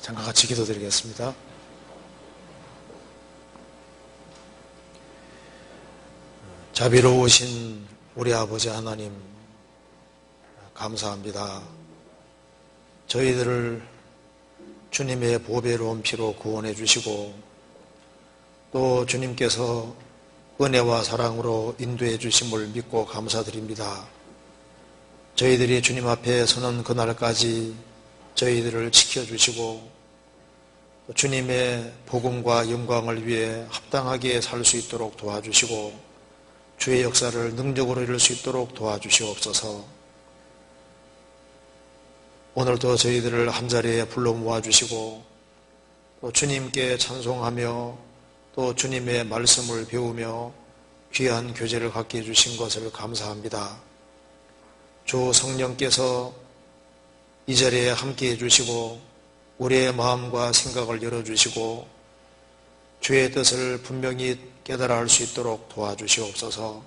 잠깐 같이 기도드리겠습니다. 자비로우신 우리 아버지 하나님, 감사합니다. 저희들을 주님의 보배로운 피로 구원해 주시고 또 주님께서 은혜와 사랑으로 인도해 주심을 믿고 감사드립니다. 저희들이 주님 앞에 서는 그날까지 저희들을 지켜주시고 주님의 복음과 영광을 위해 합당하게 살 수 있도록 도와주시고 주의 역사를 능력으로 이룰 수 있도록 도와주시옵소서. 오늘도 저희들을 한자리에 불러 모아주시고 또 주님께 찬송하며 또 주님의 말씀을 배우며 귀한 교제를 갖게 해주신 것을 감사합니다. 주 성령께서 이 자리에 함께 해주시고 우리의 마음과 생각을 열어주시고 주의 뜻을 분명히 깨달아 할 수 있도록 도와주시옵소서.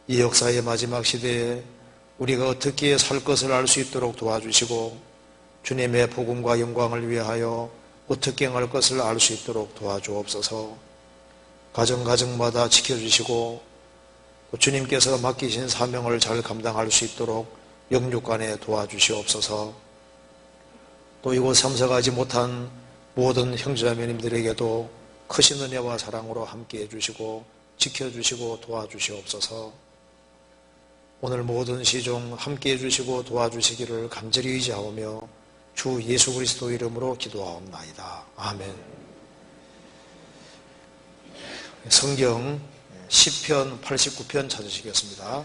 이 역사의 마지막 시대에 우리가 어떻게 살 것을 알 수 있도록 도와주시고 주님의 복음과 영광을 위하여 어떻게 행할 것을 알 수 있도록 도와주옵소서. 가정가정마다 지켜주시고 주님께서 맡기신 사명을 잘 감당할 수 있도록 영육간에 도와주시옵소서. 또 이곳 참석하지 못한 모든 형제자매님들에게도 크신 은혜와 사랑으로 함께 해주시고 지켜주시고 도와주시옵소서. 오늘 모든 시종 함께 해주시고 도와주시기를 간절히 의지하오며 주 예수 그리스도 이름으로 기도하옵나이다. 아멘. 성경 시편 89편 찾으시겠습니다.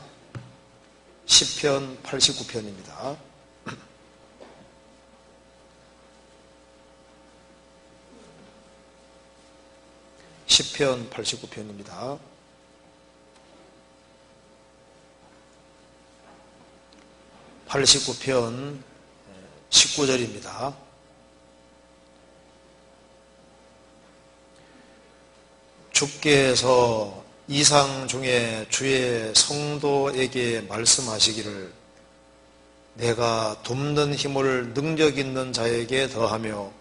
시편 89편입니다. 시편 89편입니다. 89편 19절입니다. 주께서 이상 중에 주의 성도에게 말씀하시기를 내가 돕는 힘을 능력 있는 자에게 더하며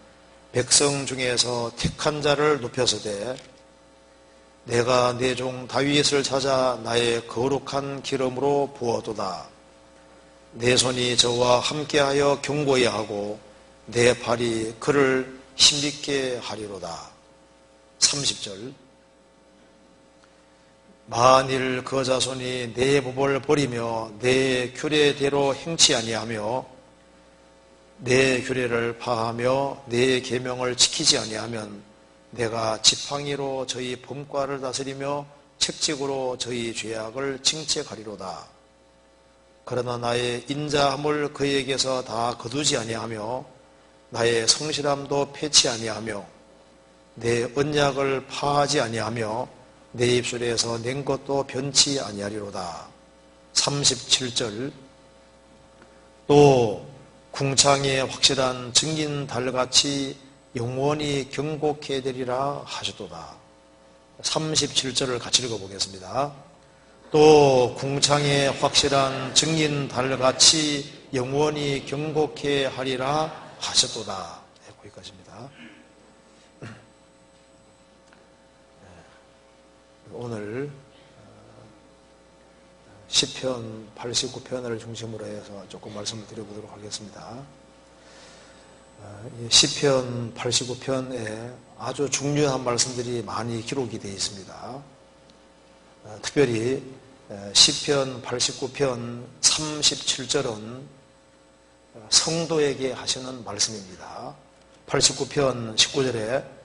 백성 중에서 택한 자를 높여서되 내가 내 종 다윗을 찾아 나의 거룩한 기름으로 부어도다. 내 손이 저와 함께하여 경고해야 하고 내 발이 그를 힘있게 하리로다. 30절 만일 그 자손이 내 법을 버리며 내 규례대로 행치 아니하며 내 규례를 파하며 내 계명을 지키지 아니하면 내가 지팡이로 저희 범과를 다스리며 책찍으로 저희 죄악을 징책하리로다. 그러나 나의 인자함을 그에게서 다 거두지 아니하며 나의 성실함도 패치 아니하며 내 언약을 파하지 아니하며 내 입술에서 낸 것도 변치 아니하리로다. 37절 또 궁창에 확실한 증인 달같이 영원히 경고케 되리라 하셨도다. 37절을 같이 읽어보겠습니다. 또 궁창에 확실한 증인 달같이 영원히 경고케 하리라 하셨도다. 네, 거기까지입니다. 오늘 시편 89편을 중심으로 해서 조금 말씀을 드려보도록 하겠습니다. 시편 89편에 아주 중요한 말씀들이 많이 기록이 되어 있습니다. 특별히 시편 89편 37절은 성도에게 하시는 말씀입니다. 89편 19절에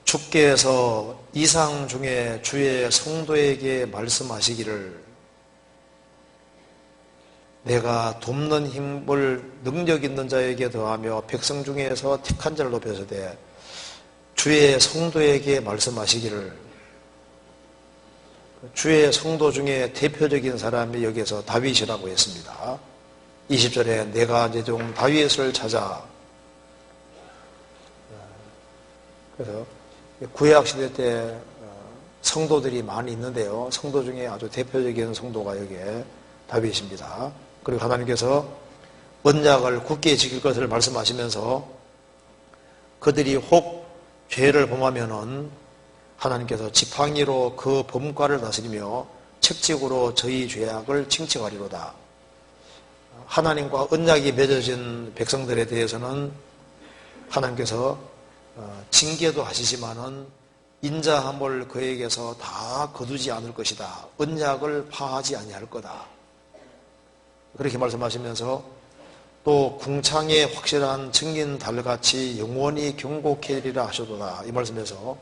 주께서 이상 중에 주의 성도에게 말씀하시기를 내가 돕는 힘을 능력 있는 자에게 더하며 백성 중에서 택한 자를 높여서되 주의 성도에게 말씀하시기를 주의 성도 중에 대표적인 사람이 여기서 다윗이라고 했습니다. 20절에 내가 내 종 다윗을 찾아 그래서 구약시대 때 성도들이 많이 있는데요. 성도 중에 아주 대표적인 성도가 여기에 다윗입니다. 그리고 하나님께서 언약을 굳게 지킬 것을 말씀하시면서 그들이 혹 죄를 범하면은 하나님께서 지팡이로 그 범과를 다스리며 책찍으로 저희 죄악을 칭칭하리로다. 하나님과 언약이 맺어진 백성들에 대해서는 하나님께서 징계도 하시지만은 인자함을 그에게서 다 거두지 않을 것이다. 언약을 파하지 아니할 거다. 그렇게 말씀하시면서 또 궁창의 확실한 증인 달같이 영원히 경고케리라 하셔도다. 이 말씀에서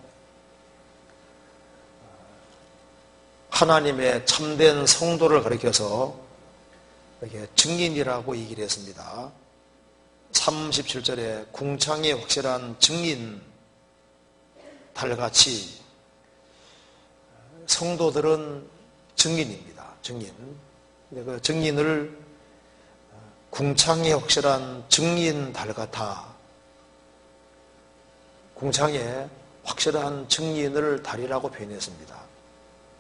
하나님의 참된 성도를 가리켜서 이렇게 증인이라고 얘기를 했습니다. 37절에 궁창의 확실한 증인 달같이 성도들은 증인입니다. 증인. 그 증인을 궁창의 확실한 증인 달같아. 궁창의 확실한 증인을 달이라고 표현했습니다.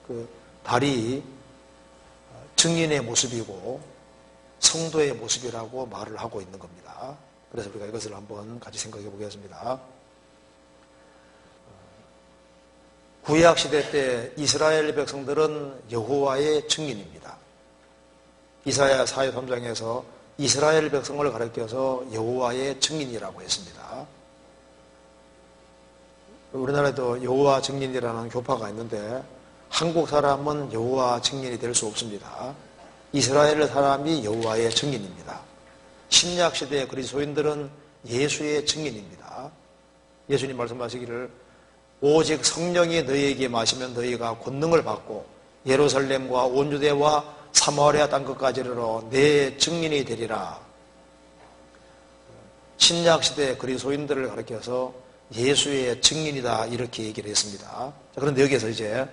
그 달이 증인의 모습이고 성도의 모습이라고 말을 하고 있는 겁니다. 그래서 우리가 이것을 한번 같이 생각해 보겠습니다. 구약 시대 때 이스라엘 백성들은 여호와의 증인입니다. 이사야 43장에서 이스라엘 백성을 가리켜서 여호와의 증인이라고 했습니다. 우리나라에도 여호와 증인이라는 교파가 있는데 한국 사람은 여호와 증인이 될 수 없습니다. 이스라엘 사람이 여호와의 증인입니다. 신약 시대의 그리스도인들은 예수의 증인입니다. 예수님 말씀하시기를 오직 성령이 너희에게 마시면 너희가 권능을 받고 예루살렘과 온 유대와 사마리아 땅끝까지 이르러 내 증인이 되리라. 신약 시대의 그리스도인들을 가리켜서 예수의 증인이다 이렇게 얘기를 했습니다. 그런데 여기에서 이제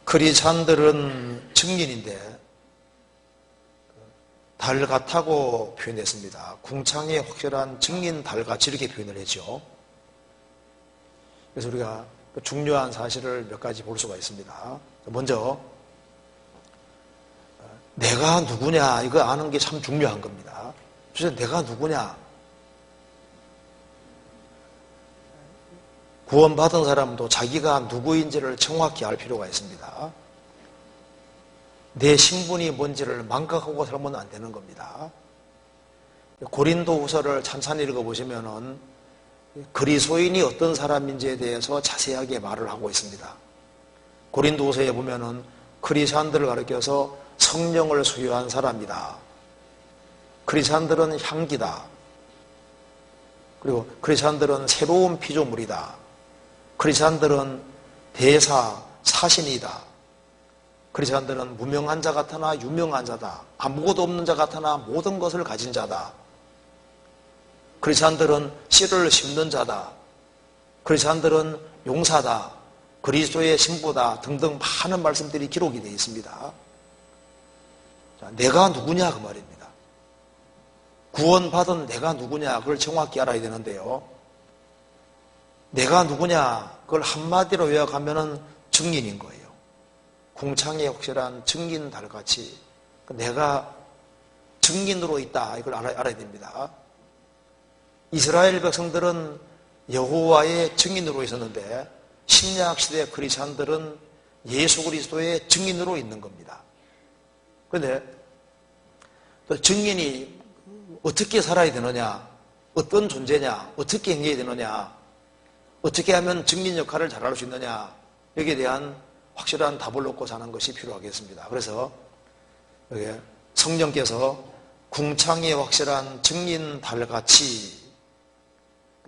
크리스찬들은 증인인데 달같다고 표현했습니다. 궁창의 확실한 증인 달같이 이렇게 표현을 했죠. 그래서 우리가 중요한 사실을 몇 가지 볼 수가 있습니다. 먼저 내가 누구냐 이거 아는 게 참 중요한 겁니다. 그래서 내가 누구냐, 구원받은 사람도 자기가 누구인지를 정확히 알 필요가 있습니다. 내 신분이 뭔지를 망각하고 살면 안 되는 겁니다. 고린도후서를 찬찬히 읽어보시면은 그리스도인이 어떤 사람인지에 대해서 자세하게 말을 하고 있습니다. 고린도후서에 보면은 크리스찬들을 가리켜서 성령을 소유한 사람이다. 크리스찬들은 향기다. 그리고 크리스찬들은 새로운 피조물이다. 크리스찬들은 대사, 사신이다. 크리스찬들은 무명한 자 같으나 유명한 자다. 아무것도 없는 자 같으나 모든 것을 가진 자다. 크리스찬들은 씨를 심는 자다. 크리스찬들은 용사다. 그리스도의 신부다. 등등 많은 말씀들이 기록이 되어 있습니다. 자, 내가 누구냐 그 말입니다. 구원받은 내가 누구냐 그걸 정확히 알아야 되는데요. 내가 누구냐 그걸 한마디로 요약하면은 증인인 거예요. 궁창의 확실한 증인 달같이 내가 증인으로 있다 이걸 알아야 됩니다. 이스라엘 백성들은 여호와의 증인으로 있었는데 신약 시대 크리스찬들은 예수 그리스도의 증인으로 있는 겁니다. 그런데 또 증인이 어떻게 살아야 되느냐, 어떤 존재냐, 어떻게 행해야 되느냐, 어떻게 하면 증인 역할을 잘할 수 있느냐 여기에 대한 확실한 답을 놓고 사는 것이 필요하겠습니다. 그래서 여기 성령께서 궁창의 확실한 증인 달같이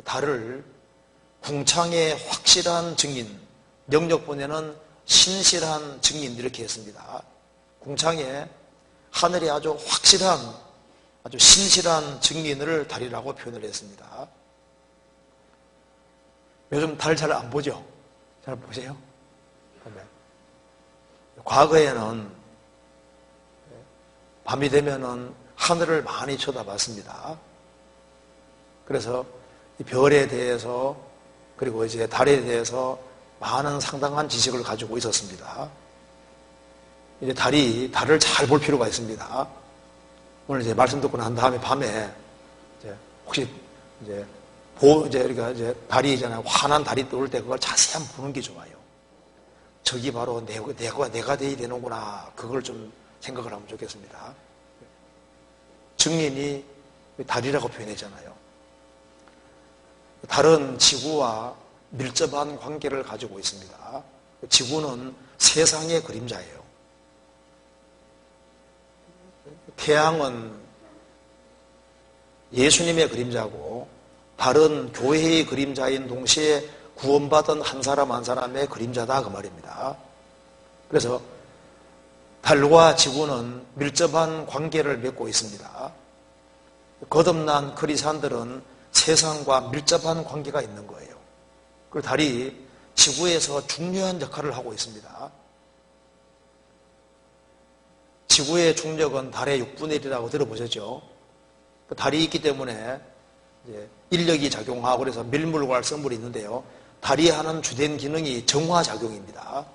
달을 궁창의 확실한 증인, 영역본에는 신실한 증인 이렇게 했습니다. 궁창에 하늘이 아주 확실한 아주 신실한 증인을 달이라고 표현을 했습니다. 요즘 달 잘 안 보죠? 잘 보세요? 과거에는 밤이 되면은 하늘을 많이 쳐다봤습니다. 그래서 이 별에 대해서 그리고 이제 달에 대해서 많은 상당한 지식을 가지고 있었습니다. 이제 달을 잘 볼 필요가 있습니다. 오늘 이제 말씀 듣고 난 다음에 밤에 이제 혹시 이제 우리가 이제 달이 있잖아요. 환한 달이 떠올 때 그걸 자세히 한번 보는 게 좋아요. 저기 바로 내가 돼야 되는구나. 그걸 좀 생각을 하면 좋겠습니다. 증인이 달이라고 표현했잖아요. 달은 지구와 밀접한 관계를 가지고 있습니다. 지구는 세상의 그림자예요. 태양은 예수님의 그림자고 달은 교회의 그림자인 동시에 구원받은 한 사람 한 사람의 그림자다 그 말입니다. 그래서 달과 지구는 밀접한 관계를 맺고 있습니다. 거듭난 크리스찬들은 세상과 밀접한 관계가 있는 거예요. 그리고 달이 지구에서 중요한 역할을 하고 있습니다. 지구의 중력은 달의 6분의 1이라고 들어보셨죠? 달이 있기 때문에 인력이 작용하고 그래서 밀물과 성물이 있는데요. 달이 하는 주된 기능이 정화작용입니다.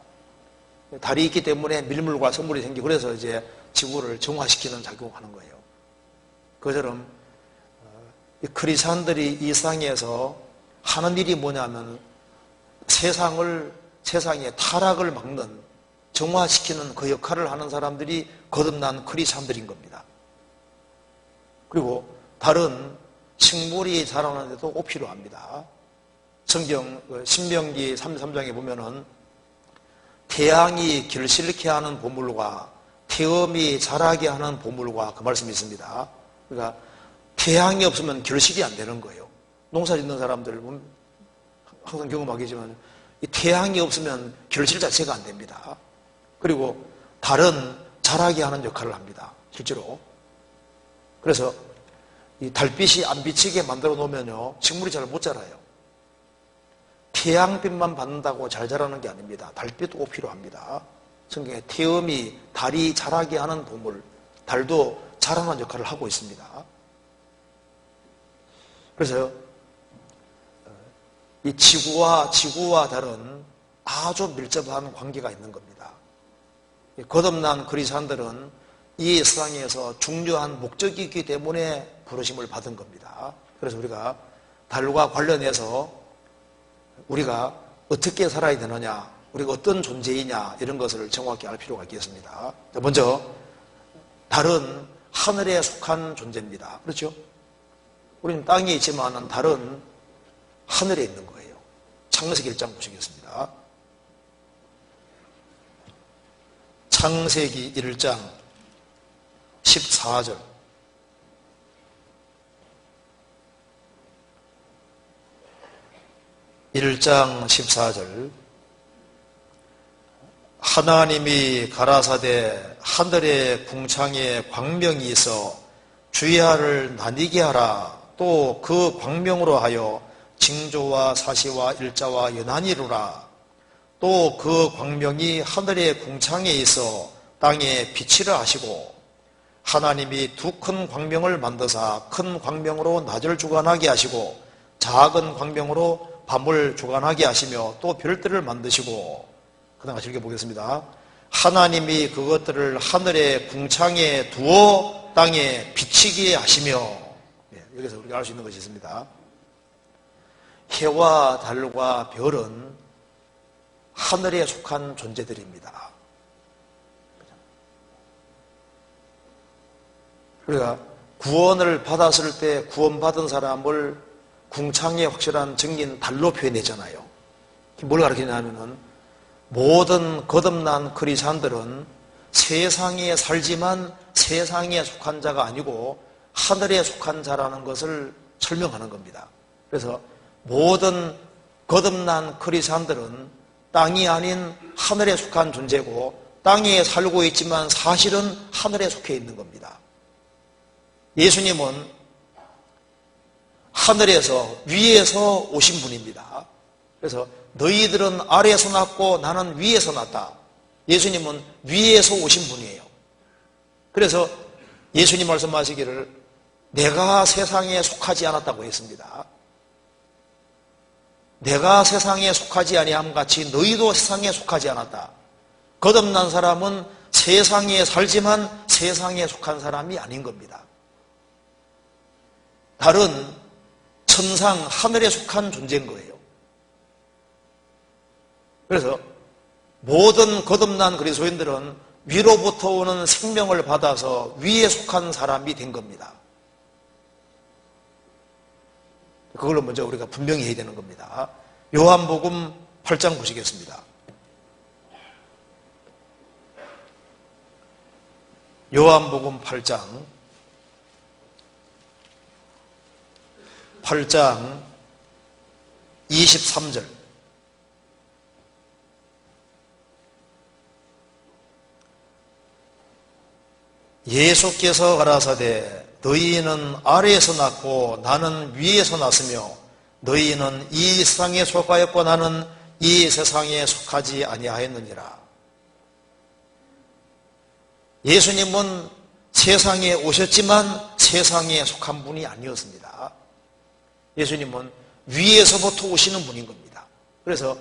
달이 있기 때문에 밀물과 성물이 생기고 그래서 이제 지구를 정화시키는 작용을 하는 거예요. 그처럼 크리스찬들이 이 세상에서 하는 일이 뭐냐면 세상의 타락을 막는 정화시키는 그 역할을 하는 사람들이 거듭난 크리스찬들인 겁니다. 그리고 달은 식물이 자라는 데도 꼭 필요합니다. 성경 신명기 33장에 보면은 태양이 결실케 하는 보물과 태음이 자라게 하는 보물과 그 말씀이 있습니다. 그러니까 태양이 없으면 결실이 안 되는 거예요. 농사 짓는 사람들 항상 경험하겠지만 이 태양이 없으면 결실 자체가 안 됩니다. 그리고 달은 자라게 하는 역할을 합니다. 실제로. 그래서 이 달빛이 안 비치게 만들어 놓으면요 식물이 잘 못 자라요. 태양빛만 받는다고 잘 자라는 게 아닙니다. 달빛도 꼭 필요합니다. 성경에 태음이 달이 자라게 하는 보물, 달도 자라는 역할을 하고 있습니다. 그래서 이 지구와 달은 아주 밀접한 관계가 있는 겁니다. 거듭난 그리스도인들은 이 세상에서 중요한 목적이 있기 때문에 부르심을 받은 겁니다. 그래서 우리가 달과 관련해서 우리가 어떻게 살아야 되느냐, 우리가 어떤 존재이냐 이런 것을 정확히 알 필요가 있겠습니다. 먼저 달은 하늘에 속한 존재입니다. 그렇죠? 우리는 땅에 있지만 달은 하늘에 있는 거예요. 창세기 1장 보시겠습니다. 창세기 1장 14절. (1장 14절) 하나님이 가라사대 하늘의 궁창에 광명이 있어 주야를 나뉘게 하라. 또 그 광명으로 하여 징조와 사시와 일자와 연한이루라. 또 그 광명이 하늘의 궁창에 있어 땅에 비치라 하시고 하나님이 두 큰 광명을 만드사 큰 광명으로 낮을 주관하게 하시고 작은 광명으로 밤을 주관하게 하시며 또 별들을 만드시고 그 다음 같이 읽어보겠습니다. 하나님이 그것들을 하늘의 궁창에 두어 땅에 비치게 하시며 여기서 우리가 알 수 있는 것이 있습니다. 해와 달과 별은 하늘에 속한 존재들입니다. 우리가 구원을 받았을 때 구원받은 사람을 궁창의 확실한 증인 달로 표현했잖아요. 뭘 가르치냐면은 모든 거듭난 크리스찬들은 세상에 살지만 세상에 속한 자가 아니고 하늘에 속한 자라는 것을 설명하는 겁니다. 그래서 모든 거듭난 크리스찬들은 땅이 아닌 하늘에 속한 존재고 땅에 살고 있지만 사실은 하늘에 속해 있는 겁니다. 예수님은 하늘에서 위에서 오신 분입니다. 그래서 너희들은 아래에서 났고 나는 위에서 났다. 예수님은 위에서 오신 분이에요. 그래서 예수님 말씀하시기를 내가 세상에 속하지 않았다고 했습니다. 내가 세상에 속하지 아니함 같이 너희도 세상에 속하지 않았다. 거듭난 사람은 세상에 살지만 세상에 속한 사람이 아닌 겁니다. 다른 천상 하늘에 속한 존재인 거예요. 그래서 모든 거듭난 그리스도인들은 위로부터 오는 생명을 받아서 위에 속한 사람이 된 겁니다. 그걸로 먼저 우리가 분명히 해야 되는 겁니다. 요한복음 8장 보시겠습니다. 요한복음 8장 23절. 예수께서 가라사대 너희는 아래에서 났고 나는 위에서 났으며 너희는 이 세상에 속하였고 나는 이 세상에 속하지 아니하였느니라. 예수님은 세상에 오셨지만 세상에 속한 분이 아니었습니다. 예수님은 위에서부터 오시는 분인 겁니다. 그래서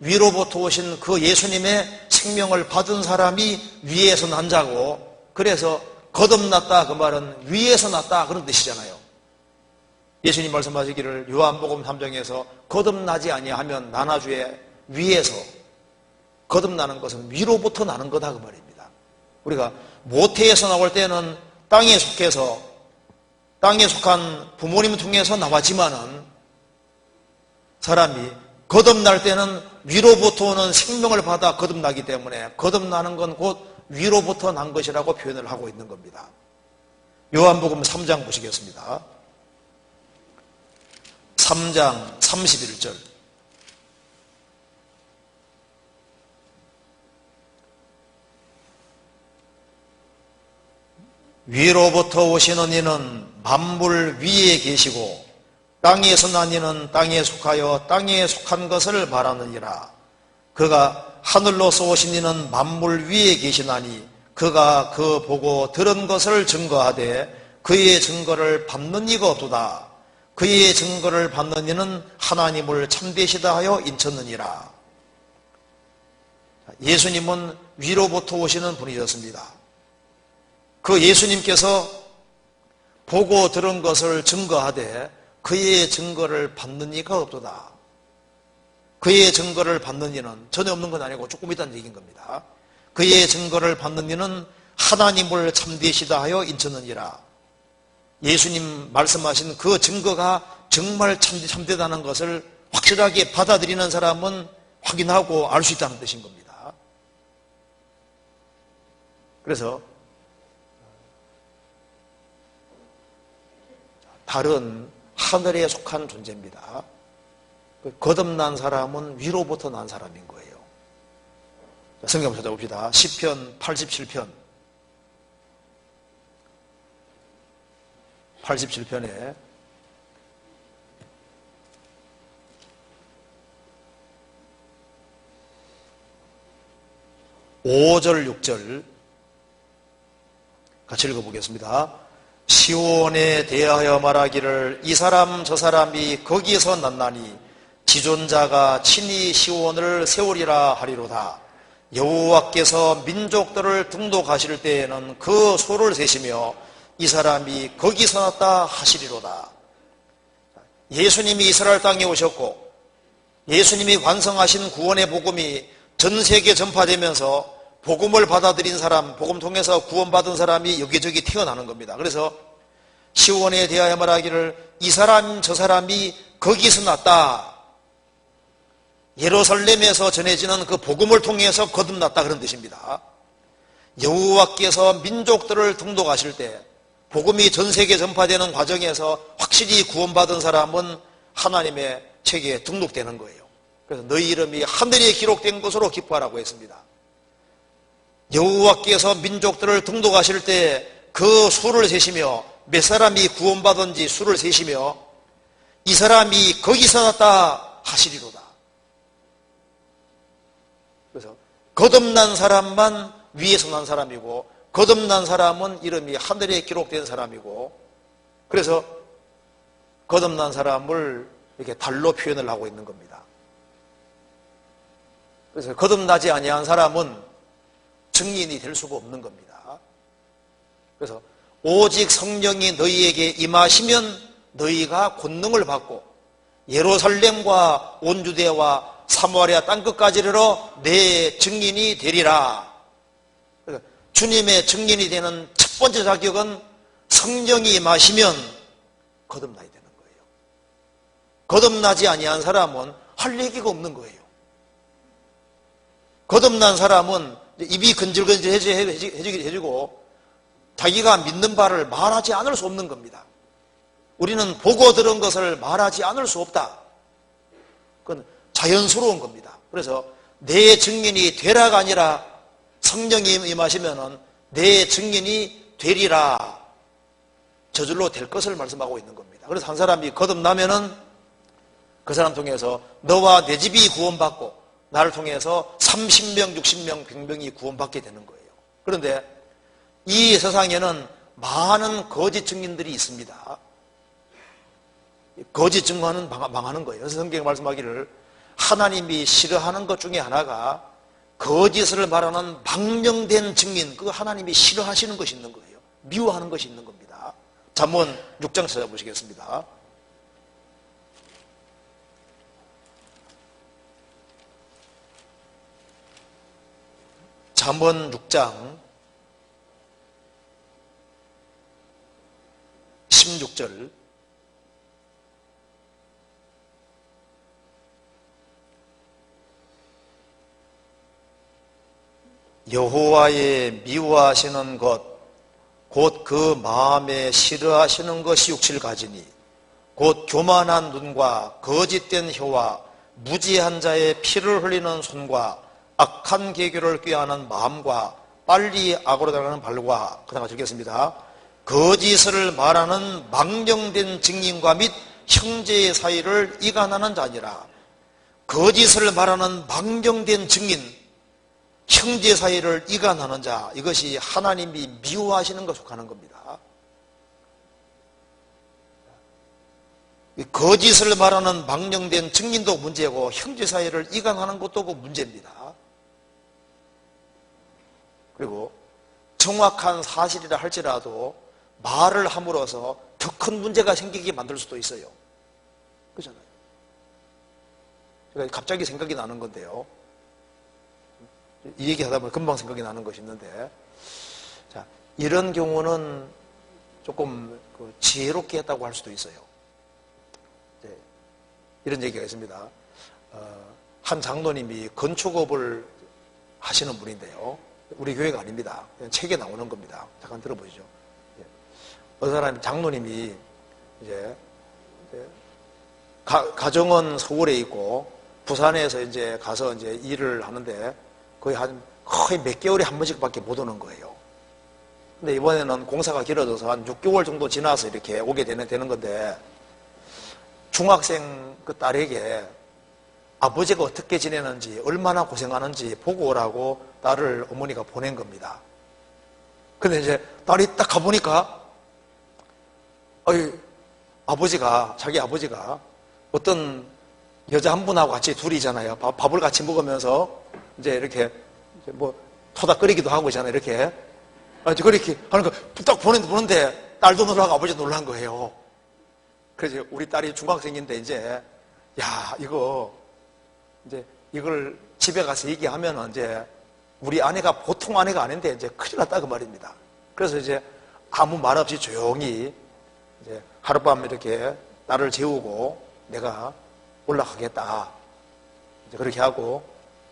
위로부터 오신 그 예수님의 생명을 받은 사람이 위에서 난 자고, 그래서 거듭났다 그 말은 위에서 났다 그런 뜻이잖아요. 예수님 말씀하시기를 요한복음 3장에서 거듭나지 아니하면 나나주의 위에서, 거듭나는 것은 위로부터 나는 거다 그 말입니다. 우리가 모태에서 나올 때는 땅에 속해서 땅에 속한 부모님 통해서 나왔지만은 사람이 거듭날 때는 위로부터 오는 생명을 받아 거듭나기 때문에 거듭나는 건 곧 위로부터 난 것이라고 표현을 하고 있는 겁니다. 요한복음 3장 보시겠습니다. 3장 31절. 위로부터 오시는 이는 만물 위에 계시고 땅에서 난 이는 땅에 속하여 땅에 속한 것을 말하느니라. 그가 하늘로서 오신 이는 만물 위에 계시나니 그가 그 보고 들은 것을 증거하되 그의 증거를 받는 이가 없도다. 그의 증거를 받는 이는 하나님을 참되시다 하여 인쳤느니라. 예수님은 위로부터 오시는 분이셨습니다. 그 예수님께서 보고 들은 것을 증거하되 그의 증거를 받는 이가 없도다. 그의 증거를 받는 이는 전혀 없는 건 아니고 조금 있다는 얘기인 겁니다. 그의 증거를 받는 이는 하나님을 참되시다 하여 인쳤느니라. 예수님 말씀하신 그 증거가 정말 참되다는 것을 확실하게 받아들이는 사람은 확인하고 알 수 있다는 뜻인 겁니다. 그래서 다른 하늘에 속한 존재입니다. 거듭난 사람은 위로부터 난 사람인 거예요. 성경 찾아봅시다. 시편 87편 87편에 5절 6절 같이 읽어보겠습니다. 시온에 대하여 말하기를 이 사람 저 사람이 거기서 났나니 지존자가 친히 시온을 세우리라 하리로다. 여호와께서 민족들을 등록하실 때에는 그 수를 세시며 이 사람이 거기서 났다 하시리로다. 예수님이 이스라엘 땅에 오셨고 예수님이 완성하신 구원의 복음이 전 세계에 전파되면서 복음을 받아들인 사람, 복음 통해서 구원받은 사람이 여기저기 태어나는 겁니다. 그래서 시온에 대하여 말하기를 이 사람 저 사람이 거기서 났다. 예루살렘에서 전해지는 그 복음을 통해서 거듭났다 그런 뜻입니다. 여호와께서 민족들을 등록하실 때 복음이 전 세계에 전파되는 과정에서 확실히 구원받은 사람은 하나님의 책에 등록되는 거예요. 그래서 너희 이름이 하늘에 기록된 것으로 기뻐하라고 했습니다. 여호와께서 민족들을 등록하실 때 그 수를 세시며 몇 사람이 구원받은지 수를 세시며 이 사람이 거기서 났다 하시리로다. 그래서 거듭난 사람만 위에서 난 사람이고 거듭난 사람은 이름이 하늘에 기록된 사람이고, 그래서 거듭난 사람을 이렇게 달로 표현을 하고 있는 겁니다. 그래서 거듭나지 아니한 사람은 증인이 될 수가 없는 겁니다. 그래서 오직 성령이 너희에게 임하시면 너희가 권능을 받고 예루살렘과 온 유대와 사마리아 땅끝까지 이르러 내 증인이 되리라. 그러니까 주님의 증인이 되는 첫 번째 자격은 성령이 임하시면 거듭나야 되는 거예요. 거듭나지 아니한 사람은 할 얘기가 없는 거예요. 거듭난 사람은 입이 근질근질해지고 자기가 믿는 바를 말하지 않을 수 없는 겁니다. 우리는 보고 들은 것을 말하지 않을 수 없다. 그건 자연스러운 겁니다. 그래서 내 증인이 되라가 아니라 성령이 임하시면은 내 증인이 되리라. 저절로 될 것을 말씀하고 있는 겁니다. 그래서 한 사람이 거듭나면은 그 사람 통해서 너와 내 집이 구원받고 나를 통해서 30명, 60명, 100명이 구원받게 되는 거예요. 그런데 이 세상에는 많은 거짓 증인들이 있습니다. 거짓 증거는 망하는 거예요. 그래서 성경에 말씀하기를 하나님이 싫어하는 것 중에 하나가 거짓을 말하는 망령된 증인, 그거 하나님이 싫어하시는 것이 있는 거예요. 미워하는 것이 있는 겁니다. 잠언 6장 찾아보시겠습니다. 잠언 6장 16절 여호와의 미워하시는 것 곧 그 마음에 싫어하시는 것이 육칠 가지니 곧 교만한 눈과 거짓된 혀와 무지한 자의 피를 흘리는 손과 악한 계교를 꾀하는 마음과 빨리 악으로 달아가는 발과 그 다음 같이 읽겠습니다. 거짓을 말하는 망령된 증인과 및 형제의 사이를 이간하는 자니라. 거짓을 말하는 망령된 증인, 형제 사이를 이간하는 자, 이것이 하나님이 미워하시는 것 속하는 겁니다. 거짓을 말하는 망령된 증인도 문제고 형제 사이를 이간하는 것도 그 문제입니다. 그리고 정확한 사실이라 할지라도 말을 함으로써 더 큰 문제가 생기게 만들 수도 있어요. 그렇잖아요. 제가 갑자기 생각이 나는 건데요. 이 얘기 하다 보면 금방 생각이 나는 것이 있는데, 자, 이런 경우는 조금 지혜롭게 했다고 할 수도 있어요. 이런 얘기가 있습니다. 한 장로님이 건축업을 하시는 분인데요. 우리 교회가 아닙니다. 그냥 책에 나오는 겁니다. 잠깐 들어보시죠. 어느 사람 장로님이 이제 가정은 서울에 있고 부산에서 이제 가서 이제 일을 하는데 거의 몇 개월에 한 번씩밖에 못 오는 거예요. 근데 이번에는 공사가 길어져서 한 6개월 정도 지나서 이렇게 오게 되는 건데, 중학생 그 딸에게 아버지가 어떻게 지내는지, 얼마나 고생하는지 보고 오라고 딸을 어머니가 보낸 겁니다. 근데 이제 딸이 딱 가보니까, 자기 아버지가 어떤 여자 한 분하고 같이 둘이잖아요. 밥을 같이 먹으면서 이제 이렇게 뭐 토닥거리기도 하고 있잖아요. 이렇게. 그렇게 하는 거 딱 보는데 딸도 놀라고 아버지도 놀란 거예요. 그래서 우리 딸이 중학생인데 이제, 이걸 집에 가서 얘기하면 이제 우리 아내가 보통 아내가 아닌데 이제 큰일 났다 그 말입니다. 그래서 이제 아무 말 없이 조용히 이제 하룻밤 이렇게 딸을 재우고 내가 올라가겠다. 이제 그렇게 하고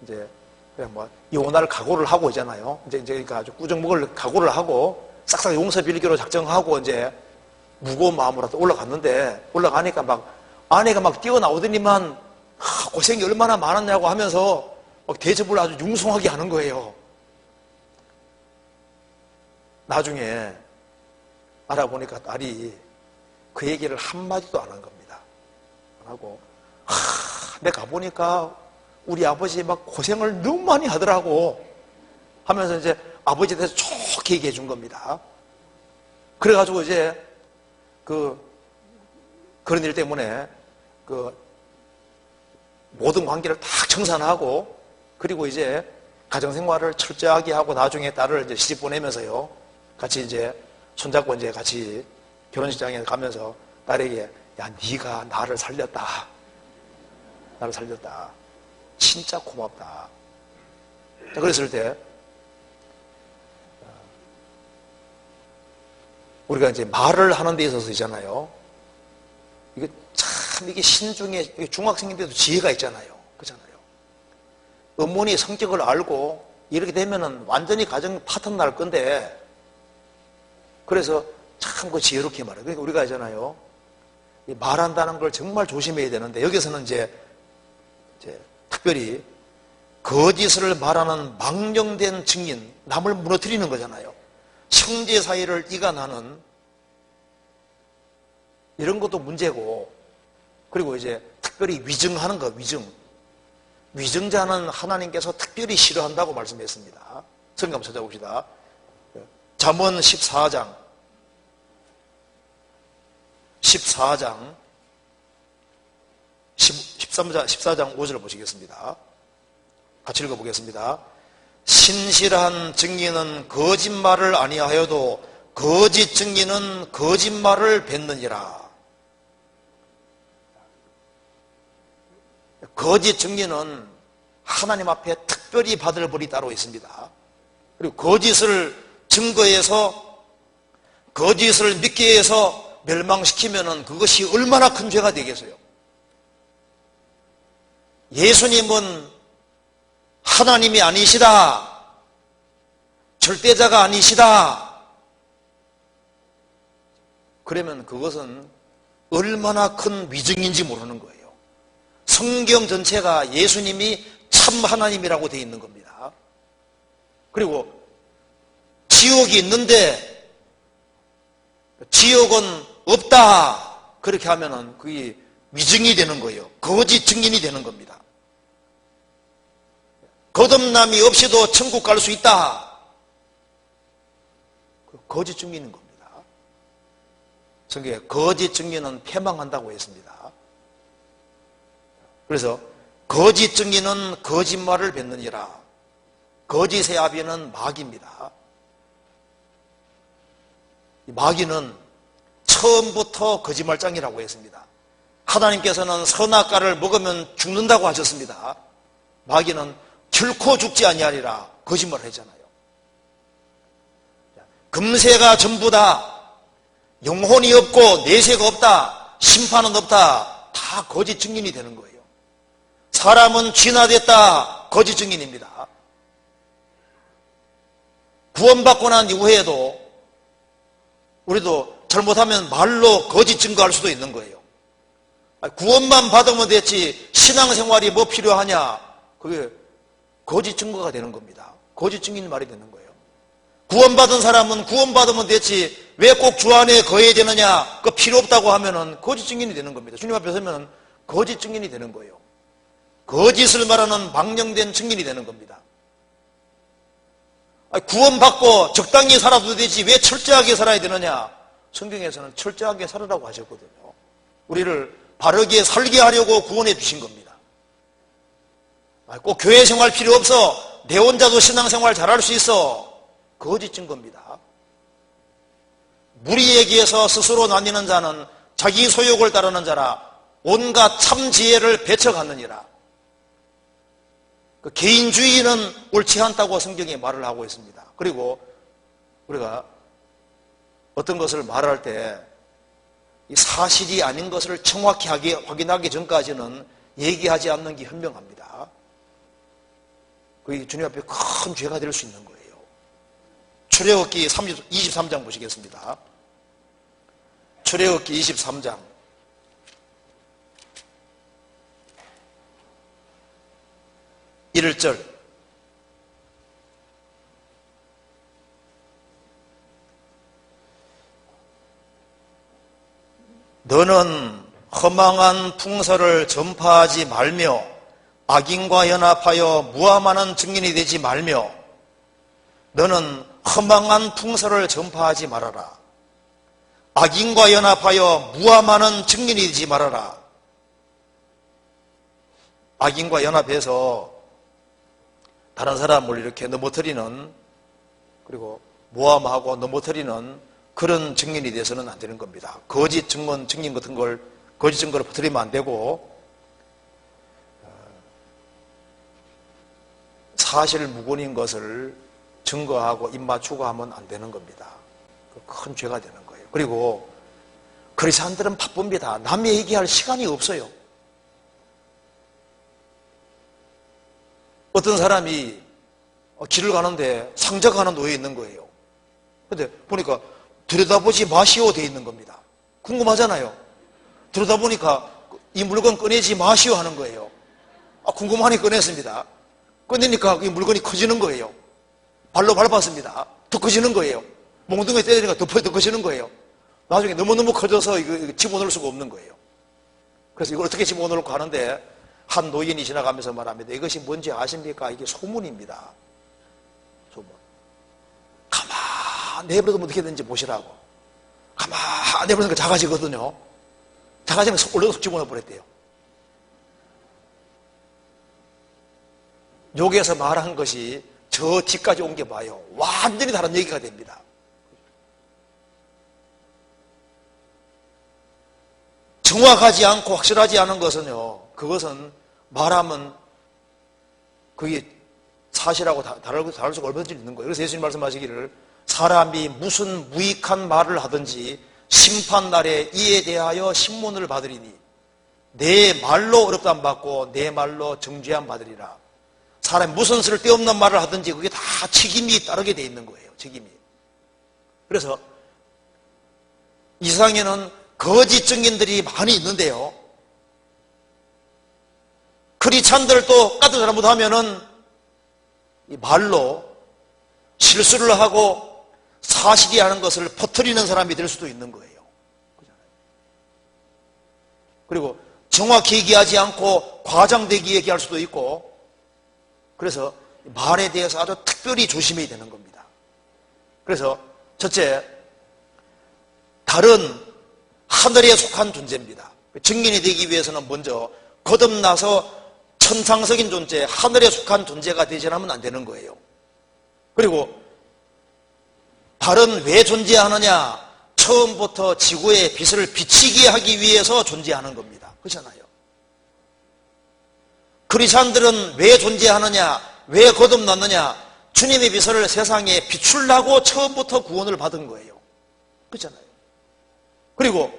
이제 그냥 뭐 이혼할 각오를 하고 있잖아요. 이제 그러니까 아주 꾸정먹을 각오를 하고 싹싹 용서 빌기로 작정하고 이제 무거운 마음으로 올라갔는데, 올라가니까 막 아내가 막 뛰어나오더니만 고생이 얼마나 많았냐고 하면서 막 대접을 아주 융숭하게 하는 거예요. 나중에 알아보니까 딸이 그 얘기를 한마디도 안 한 겁니다. 안 하고, 내가 가보니까 우리 아버지 막 고생을 너무 많이 하더라고 하면서 이제 아버지에 대해서 좋게 얘기해 준 겁니다. 그래가지고 이제 그런 일 때문에 모든 관계를 다 청산하고, 그리고 이제 가정생활을 철저하게 하고 나중에 딸을 이제 시집 보내면서요, 같이 이제 손잡고 이제 같이 결혼식장에 가면서 딸에게, 야, 네가 나를 살렸다. 나를 살렸다. 진짜 고맙다. 자, 그랬을 때 우리가 이제 말을 하는 데 있어서 있잖아요. 이게 참 이게 신중에 중학생인데도 지혜가 있잖아요. 그렇잖아요. 어머니의 성격을 알고 이렇게 되면은 완전히 가정 파탄 날 건데, 그래서 참 그 지혜롭게 말해요. 그러니까 우리가 있잖아요. 말한다는 걸 정말 조심해야 되는데, 여기서는 이제 특별히 거짓을 말하는 망령된 증인, 남을 무너뜨리는 거잖아요. 형제 사이를 이간하는 이런 것도 문제고, 그리고 이제 특별히 위증하는 거, 위증자는 하나님께서 특별히 싫어한다고 말씀했습니다. 성경 한번 찾아봅시다. 잠언 14장 14장 5절을 보시겠습니다. 같이 읽어보겠습니다. 신실한 증인은 거짓말을 아니하여도 거짓 증인은 거짓말을 뱉느니라. 거짓 증인은 하나님 앞에 특별히 받을 벌이 따로 있습니다. 그리고 거짓을 증거해서, 거짓을 믿게 해서 멸망시키면은 그것이 얼마나 큰 죄가 되겠어요. 예수님은 하나님이 아니시다, 절대자가 아니시다, 그러면 그것은 얼마나 큰 위증인지 모르는 거예요. 성경 전체가 예수님이 참 하나님이라고 되어 있는 겁니다. 그리고 지옥이 있는데 지옥은 없다, 그렇게 하면은 그게 위증이 되는 거예요. 거짓 증인이 되는 겁니다. 거듭남이 없이도 천국 갈 수 있다, 거짓 증인인 겁니다. 성경에 거짓 증인은 패망한다고 했습니다. 그래서 거짓 증인은 거짓말을 뱉느니라. 거짓의 아비는 마귀입니다. 마귀는 처음부터 거짓말장이라고 했습니다. 하나님께서는 선악과를 먹으면 죽는다고 하셨습니다. 마귀는 결코 죽지 아니하리라 거짓말을 했잖아요. 금세가 전부다, 영혼이 없고 내세가 없다, 심판은 없다, 다 거짓 증인이 되는 거예요. 사람은 진화됐다, 거짓 증인입니다. 구원받고 난 이후에도 우리도 잘못하면 말로 거짓 증거할 수도 있는 거예요. 구원만 받으면 됐지 신앙생활이 뭐 필요하냐, 그게 거짓 증거가 되는 겁니다. 거짓 증인 말이 되는 거예요. 구원받은 사람은 구원받으면 됐지 왜 꼭 주 안에 거해야 되느냐, 그 필요 없다고 하면은 거짓 증인이 되는 겁니다. 주님 앞에 서면 거짓 증인이 되는 거예요. 거짓을 말하는 망령된 증인이 되는 겁니다. 구원받고 적당히 살아도 되지 왜 철저하게 살아야 되느냐, 성경에서는 철저하게 살으라고 하셨거든요. 우리를 바르게 살게 하려고 구원해 주신 겁니다. 꼭 교회 생활 필요 없어, 내 혼자도 신앙생활 잘할 수 있어, 거짓 증거입니다. 무리에게서 스스로 나뉘는 자는 자기 소욕을 따르는 자라 온갖 참 지혜를 배척하느니라. 그 개인주의는 옳지 않다고 성경에 말을 하고 있습니다. 그리고 우리가 어떤 것을 말할 때 이 사실이 아닌 것을 정확히 확인하기 전까지는 얘기하지 않는 게 현명합니다. 그게 주님 앞에 큰 죄가 될 수 있는 거예요. 출애굽기 23장 보시겠습니다. 출애굽기 23장 1절. 너는 허망한 풍설을 전파하지 말며 악인과 연합하여 무함하는 증인이 되지 말며, 너는 허망한 풍설을 전파하지 말아라. 악인과 연합하여 무함하는 증인이 되지 말아라. 악인과 연합해서 다른 사람을 이렇게 넘어뜨리는, 그리고 모함하고 넘어뜨리는 그런 증인이 돼서는 안 되는 겁니다. 거짓 증인 같은 걸, 거짓 증거를 퍼뜨리면 안 되고, 사실 무근인 것을 증거하고 입맞추고 하면 안 되는 겁니다. 큰 죄가 되는 거예요. 그리고 그리스도인들은 바쁩니다. 남의 얘기할 시간이 없어요. 어떤 사람이 길을 가는데 상자가 하나 놓여 있는 거예요. 근데 보니까 들여다보지 마시오 돼 있는 겁니다. 궁금하잖아요. 들여다보니까 이 물건 꺼내지 마시오 하는 거예요. 궁금하니 꺼냈습니다. 꺼내니까 이 물건이 커지는 거예요. 발로 밟았습니다. 더 커지는 거예요. 몽둥이에 때리니까 더 커지는 거예요. 나중에 너무너무 커져서 이거 집어넣을 수가 없는 거예요. 그래서 이걸 어떻게 집어넣을까 하는데 한 노인이 지나가면서 말합니다. 이것이 뭔지 아십니까? 이게 소문입니다. 소문. 가만 내버려두면 어떻게 되는지 보시라고. 가만 내버려두니까 작아지거든요. 작아지면 올려서 집어넣어 버렸대요. 여기에서 말한 것이 저 뒤까지 옮겨봐요. 완전히 다른 얘기가 됩니다. 정확하지 않고 확실하지 않은 것은요, 그것은 말하면 그게 사실하고 다를 수가 얼마든지 있는 거예요. 그래서 예수님 말씀하시기를 사람이 무슨 무익한 말을 하든지 심판날에 이에 대하여 신문을 받으리니 내 말로 어렵담 받고 내 말로 정죄함 받으리라. 사람이 무슨 쓸데없는 말을 하든지 그게 다 책임이 따르게 돼 있는 거예요. 책임이. 그래서 이 세상에는 거짓 증인들이 많이 있는데요. 크리스찬들도 까딱 잘못하면은 이 말로 실수를 하고 사실이 아닌 것을 퍼뜨리는 사람이 될 수도 있는 거예요. 그리고 정확히 얘기하지 않고 과장되게 얘기할 수도 있고, 그래서 말에 대해서 아주 특별히 조심해야 되는 겁니다. 그래서 첫째, 달은 하늘에 속한 존재입니다. 증인이 되기 위해서는 먼저 거듭나서 천상석인 존재, 하늘에 속한 존재가 되지 않으면 안 되는 거예요. 그리고 달은 왜 존재하느냐? 처음부터 지구의 빛을 비치게 하기 위해서 존재하는 겁니다. 그렇잖아요. 크리스찬들은 왜 존재하느냐? 왜 거듭났느냐? 주님의 빛을 세상에 비추려고 처음부터 구원을 받은 거예요. 그렇잖아요. 그리고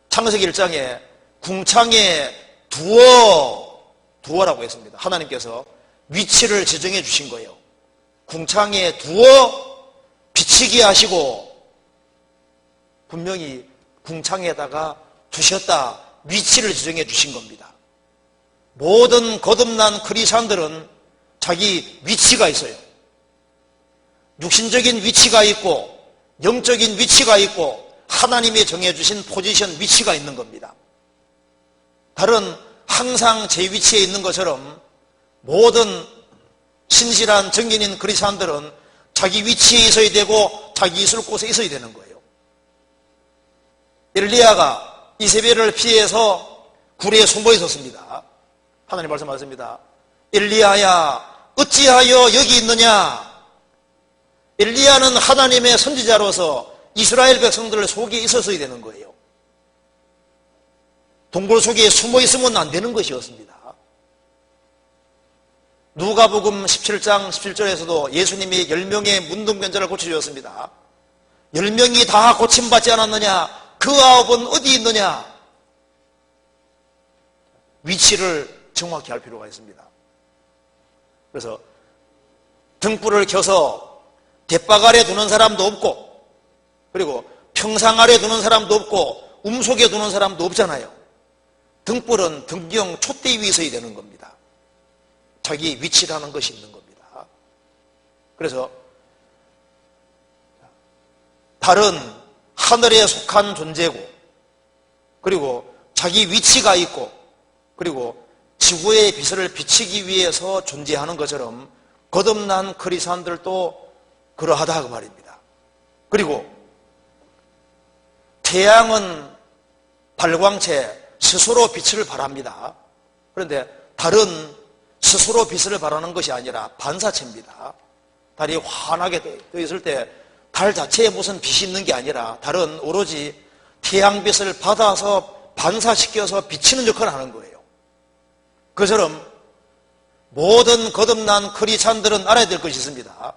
창세기 1장에 궁창에 두어라고 했습니다. 하나님께서 위치를 지정해 주신 거예요. 궁창에 두어 비치게 하시고 분명히 궁창에다가 두셨다, 위치를 지정해 주신 겁니다. 모든 거듭난 크리스찬들은 자기 위치가 있어요. 육신적인 위치가 있고 영적인 위치가 있고 하나님이 정해주신 포지션, 위치가 있는 겁니다. 달은 항상 제 위치에 있는 것처럼 모든 신실한 증인인 크리스찬들은 자기 위치에 있어야 되고 자기 있을 곳에 있어야 되는 거예요. 엘리야가 이세벨을 피해서 굴에 숨어 있었습니다. 하나님 말씀하십니다. 엘리야야 어찌하여 여기 있느냐? 엘리야는 하나님의 선지자로서 이스라엘 백성들 속에 있었어야 되는 거예요. 동굴 속에 숨어 있으면 안 되는 것이었습니다. 누가복음 17장 17절에서도 예수님이 10명의 문둥병자를 고쳐주었습니다. 10명이 다 고침받지 않았느냐? 그 9은 어디 있느냐? 위치를 정확히 할 필요가 있습니다. 그래서 등불을 켜서 대박 아래 두는 사람도 없고, 그리고 평상 아래 두는 사람도 없고 움속에 두는 사람도 없잖아요. 등불은 등경 촛대 위에 있어야 되는 겁니다. 자기 위치라는 것이 있는 겁니다. 그래서 달은 하늘에 속한 존재고, 그리고 자기 위치가 있고, 그리고 지구의 빛을 비치기 위해서 존재하는 것처럼 거듭난 크리스찬들도 그러하다 그 말입니다. 그리고 태양은 발광체 스스로 빛을 발합니다. 그런데 달은 스스로 빛을 발하는 것이 아니라 반사체입니다. 달이 환하게 떠 있을 때 달 자체에 무슨 빛이 있는 게 아니라 달은 오로지 태양빛을 받아서 반사시켜서 비치는 역할을 하는 거예요. 그처럼 모든 거듭난 크리스찬들은 알아야 될 것이 있습니다.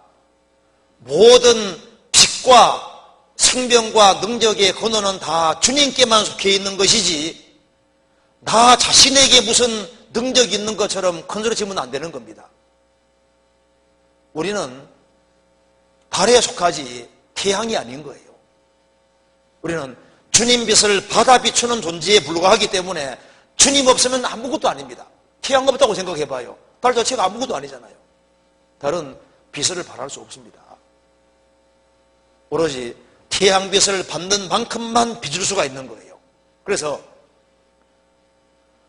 모든 빛과 생명과 능력의 근원은 다 주님께만 속해 있는 것이지 나 자신에게 무슨 능력이 있는 것처럼 큰 소리 치면 안 되는 겁니다. 우리는 달에 속하지 태양이 아닌 거예요. 우리는 주님 빛을 받아 비추는 존재에 불과하기 때문에 주님 없으면 아무것도 아닙니다. 태양 없다고 생각해봐요. 달 자체가 아무것도 아니잖아요. 달은 빛을 발할 수 없습니다. 오로지 태양빛을 받는 만큼만 비출 수가 있는 거예요. 그래서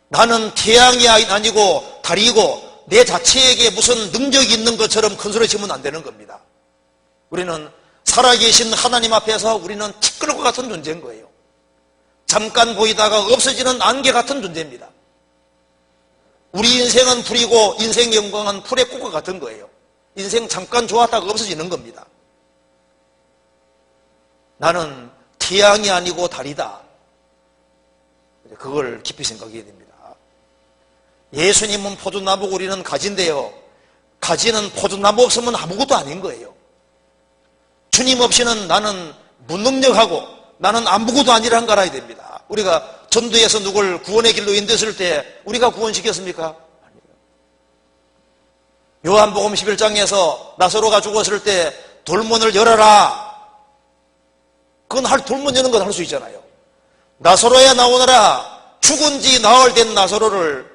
나는 태양이 아니고 달이고 내 자체에게 무슨 능력이 있는 것처럼 큰 소리 치면 안 되는 겁니다. 우리는 살아계신 하나님 앞에서 우리는 티끌과 같은 존재인 거예요. 잠깐 보이다가 없어지는 안개 같은 존재입니다. 우리 인생은 불이고 인생 영광은 풀의 꽃과 같은 거예요. 인생 잠깐 좋았다가 없어지는 겁니다. 나는 태양이 아니고 달이다. 그걸 깊이 생각해야 됩니다. 예수님은 포도나무고 우리는 가지인데요. 가지는 포도나무 없으면 아무것도 아닌 거예요. 주님 없이는 나는 무능력하고 나는 아무것도 아니라는 걸 알아야 됩니다. 우리가 전도에서 누굴 구원의 길로 인도했을 때 우리가 구원시켰습니까? 아니에요. 요한복음 11장에서 나사로가 죽었을 때 돌문을 열어라. 그건 돌문 여는 건 할 수 있잖아요. 나사로야 나오너라. 죽은 지 나흘 된 나사로를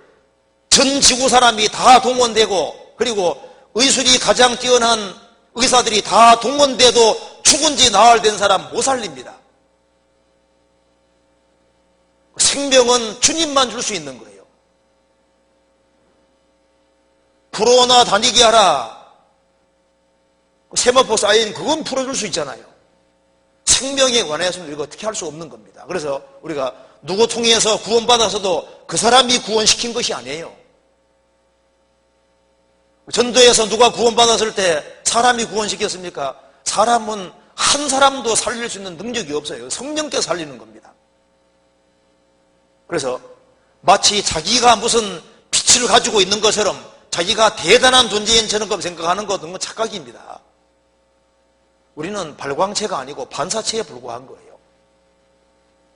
전 지구 사람이 다 동원되고 그리고 의술이 가장 뛰어난 의사들이 다 동원돼도 죽은 지 나흘 된 사람 못 살립니다. 생명은 주님만 줄 수 있는 거예요. 풀어나 다니게 하라. 세마포 사인 그건 풀어줄 수 있잖아요. 생명에 관해서는 우리가 어떻게 할 수 없는 겁니다. 그래서 우리가 누구 통해서 구원받아서도 그 사람이 구원시킨 것이 아니에요. 전도에서 누가 구원받았을 때 사람이 구원시켰습니까? 사람은 한 사람도 살릴 수 있는 능력이 없어요. 성령께서 살리는 겁니다. 그래서 마치 자기가 무슨 빛을 가지고 있는 것처럼 자기가 대단한 존재인 처럼 생각하는 것은 착각입니다. 우리는 발광체가 아니고 반사체에 불과한 거예요.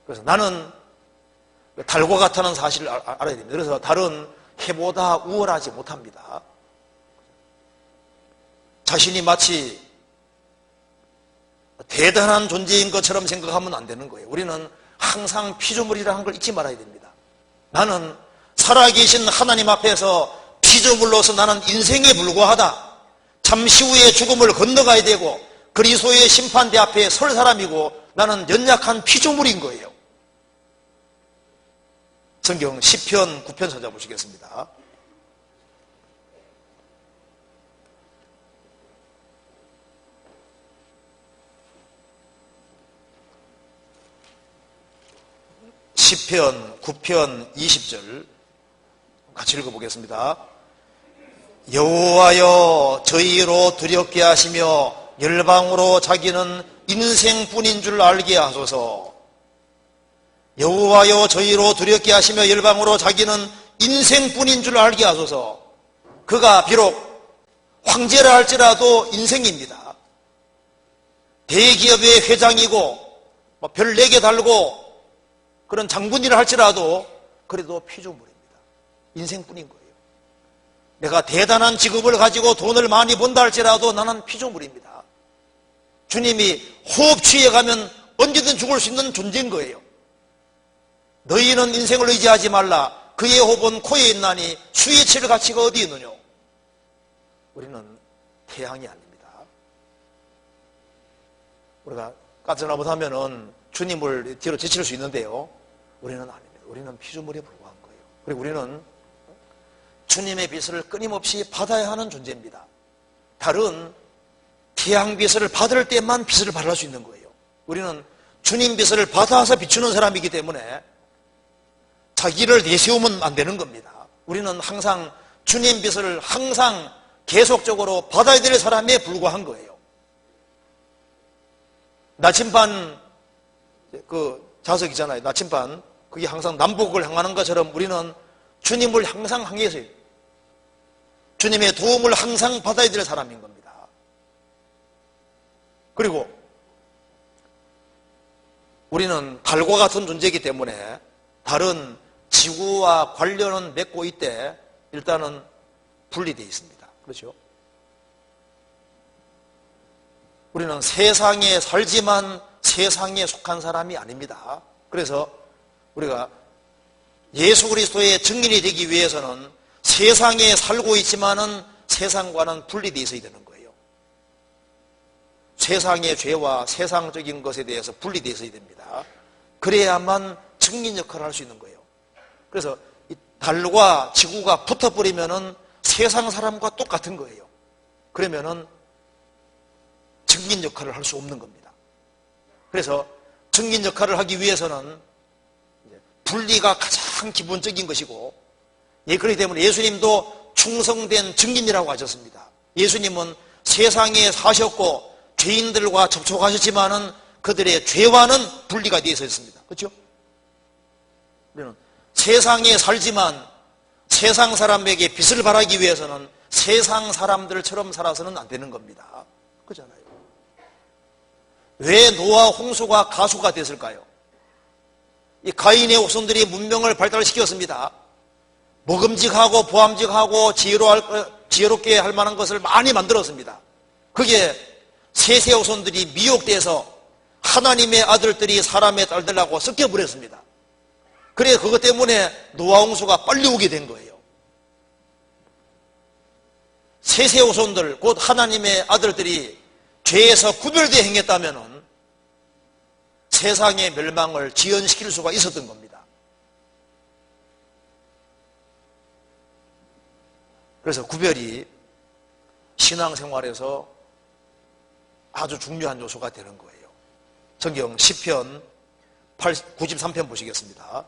그래서 나는 달과 같다는 사실을 알아야 됩니다. 그래서 달은 해보다 우월하지 못합니다. 자신이 마치 대단한 존재인 것처럼 생각하면 안 되는 거예요. 우리는 항상 피조물이라는 걸 잊지 말아야 됩니다. 나는 살아계신 하나님 앞에서 피조물로서 나는 인생에 불과하다. 잠시 후에 죽음을 건너가야 되고 그리스도의 심판대 앞에 설 사람이고 나는 연약한 피조물인 거예요. 성경 시편 9편 찾아보시겠습니다. 시편 9편 20절 같이 읽어보겠습니다. 여호와여 저희로 두렵게 하시며 열방으로 자기는 인생뿐인 줄 알게 하소서. 여호와여 저희로 두렵게 하시며 열방으로 자기는 인생뿐인 줄 알게 하소서. 그가 비록 황제라 할지라도 인생입니다. 대기업의 회장이고 별 4개 달고 그런 장군이라 할지라도 그래도 피조물입니다. 인생뿐인 거예요. 내가 대단한 직업을 가지고 돈을 많이 번다 할지라도 나는 피조물입니다. 주님이 호흡 취해가면 언제든 죽을 수 있는 존재인 거예요. 너희는 인생을 의지하지 말라. 그의 호흡은 코에 있나니 수의 칠 가치가 어디 있느냐. 우리는 태양이 아닙니다. 우리가 까칠나무 하면은 주님을 뒤로 제칠 수 있는데요. 우리는 아닙니다. 우리는 피조물에 불과한 거예요. 그리고 우리는 주님의 빛을 끊임없이 받아야 하는 존재입니다. 달은 태양빛을 받을 때만 빛을 발할 수 있는 거예요. 우리는 주님 빛을 받아서 비추는 사람이기 때문에 자기를 내세우면 안 되는 겁니다. 우리는 항상 주님 빛을 항상 계속적으로 받아야 될 사람에 불과한 거예요. 나침반 자석이잖아요. 나침반. 그게 항상 남북을 향하는 것처럼 우리는 주님을 항상 향해서 주님의 도움을 항상 받아야 될 사람인 겁니다. 그리고 우리는 달과 같은 존재이기 때문에 다른 지구와 관련은 맺고 있되 일단은 분리되어 있습니다. 그렇죠? 우리는 세상에 살지만 세상에 속한 사람이 아닙니다. 그래서 우리가 예수 그리스도의 증인이 되기 위해서는 세상에 살고 있지만은 세상과는 분리되어 있어야 되는 거예요. 세상의 죄와 세상적인 것에 대해서 분리되어 있어야 됩니다. 그래야만 증인 역할을 할 수 있는 거예요. 그래서 이 달과 지구가 붙어버리면은 세상 사람과 똑같은 거예요. 그러면은 증인 역할을 할 수 없는 겁니다. 그래서 증인 역할을 하기 위해서는 분리가 가장 기본적인 것이고, 그렇기 때문에 예수님도 충성된 증인이라고 하셨습니다. 예수님은 세상에 사셨고 죄인들과 접촉하셨지만은 그들의 죄와는 분리가 되어 있었습니다. 그렇죠? 우리는 세상에 살지만 세상 사람에게 빛을 발하기 위해서는 세상 사람들처럼 살아서는 안 되는 겁니다. 그렇잖아요. 왜 노아 홍수가 가수가 됐을까요? 이 가인의 후손들이 문명을 발달시켰습니다. 먹음직하고 보암직하고 지혜롭게 할 만한 것을 많이 만들었습니다. 그게 셋의 후손들이 미혹돼서 하나님의 아들들이 사람의 딸들하고 섞여버렸습니다. 그래 그것 때문에 노아 홍수가 빨리 오게 된 거예요. 셋의 후손들 곧 하나님의 아들들이 죄에서 구별되어 행했다면 세상의 멸망을 지연시킬 수가 있었던 겁니다. 그래서 구별이 신앙생활에서 아주 중요한 요소가 되는 거예요. 성경 시편 93편 보시겠습니다.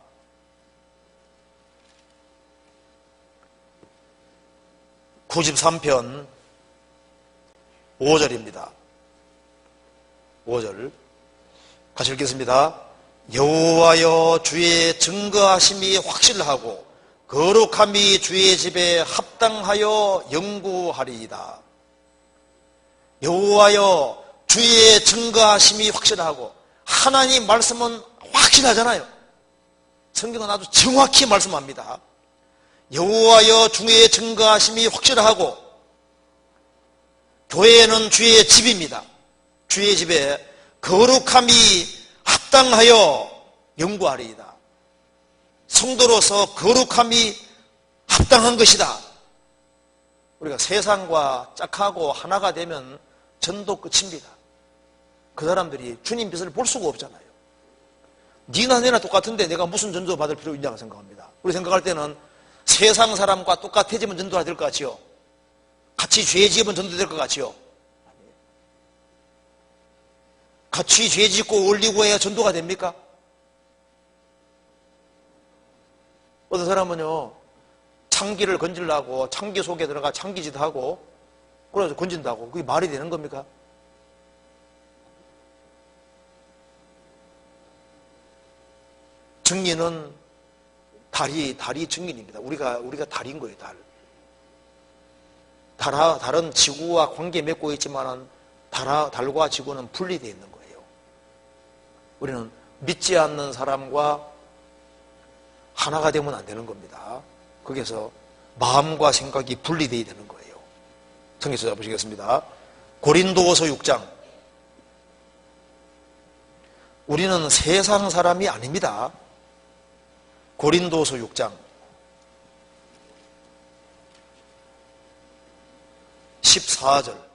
93편 5절입니다. 5절 같이 읽겠습니다. 여호와여 주의 증거하심이 확실하고 거룩함이 주의 집에 합당하여 영구하리이다. 여호와여 주의 증거하심이 확실하고, 하나님 말씀은 확실하잖아요. 성경은 아주 정확히 말씀합니다. 여호와여 주의 증거하심이 확실하고, 교회는 주의 집입니다. 주의 집에 거룩함이 합당하여 영구하리이다. 성도로서 거룩함이 합당한 것이다. 우리가 세상과 짝하고 하나가 되면 전도 끝입니다. 그 사람들이 주님 빛을 볼 수가 없잖아요. 니나 내나 똑같은데 내가 무슨 전도 받을 필요 있냐고 생각합니다. 우리 생각할 때는 세상 사람과 똑같아지면 전도가 될 것 같지요. 같이 죄 지으면 전도 될 것 같지요. 같이 죄 짓고 올리고 해야 전도가 됩니까? 어떤 사람은요, 창기를 건질라고 창기 속에 들어가 창기짓 하고 그래서 건진다고. 그게 말이 되는 겁니까? 증인은 달이 증인입니다. 우리가 달인 거예요, 달. 달은 지구와 관계 맺고 있지만은 달과 지구는 분리되어 있는 거예요. 우리는 믿지 않는 사람과 하나가 되면 안 되는 겁니다. 거기서 마음과 생각이 분리되어야 되는 거예요. 성경 찾아보시겠습니다. 고린도후서 6장. 우리는 세상 사람이 아닙니다. 고린도후서 6장 14절.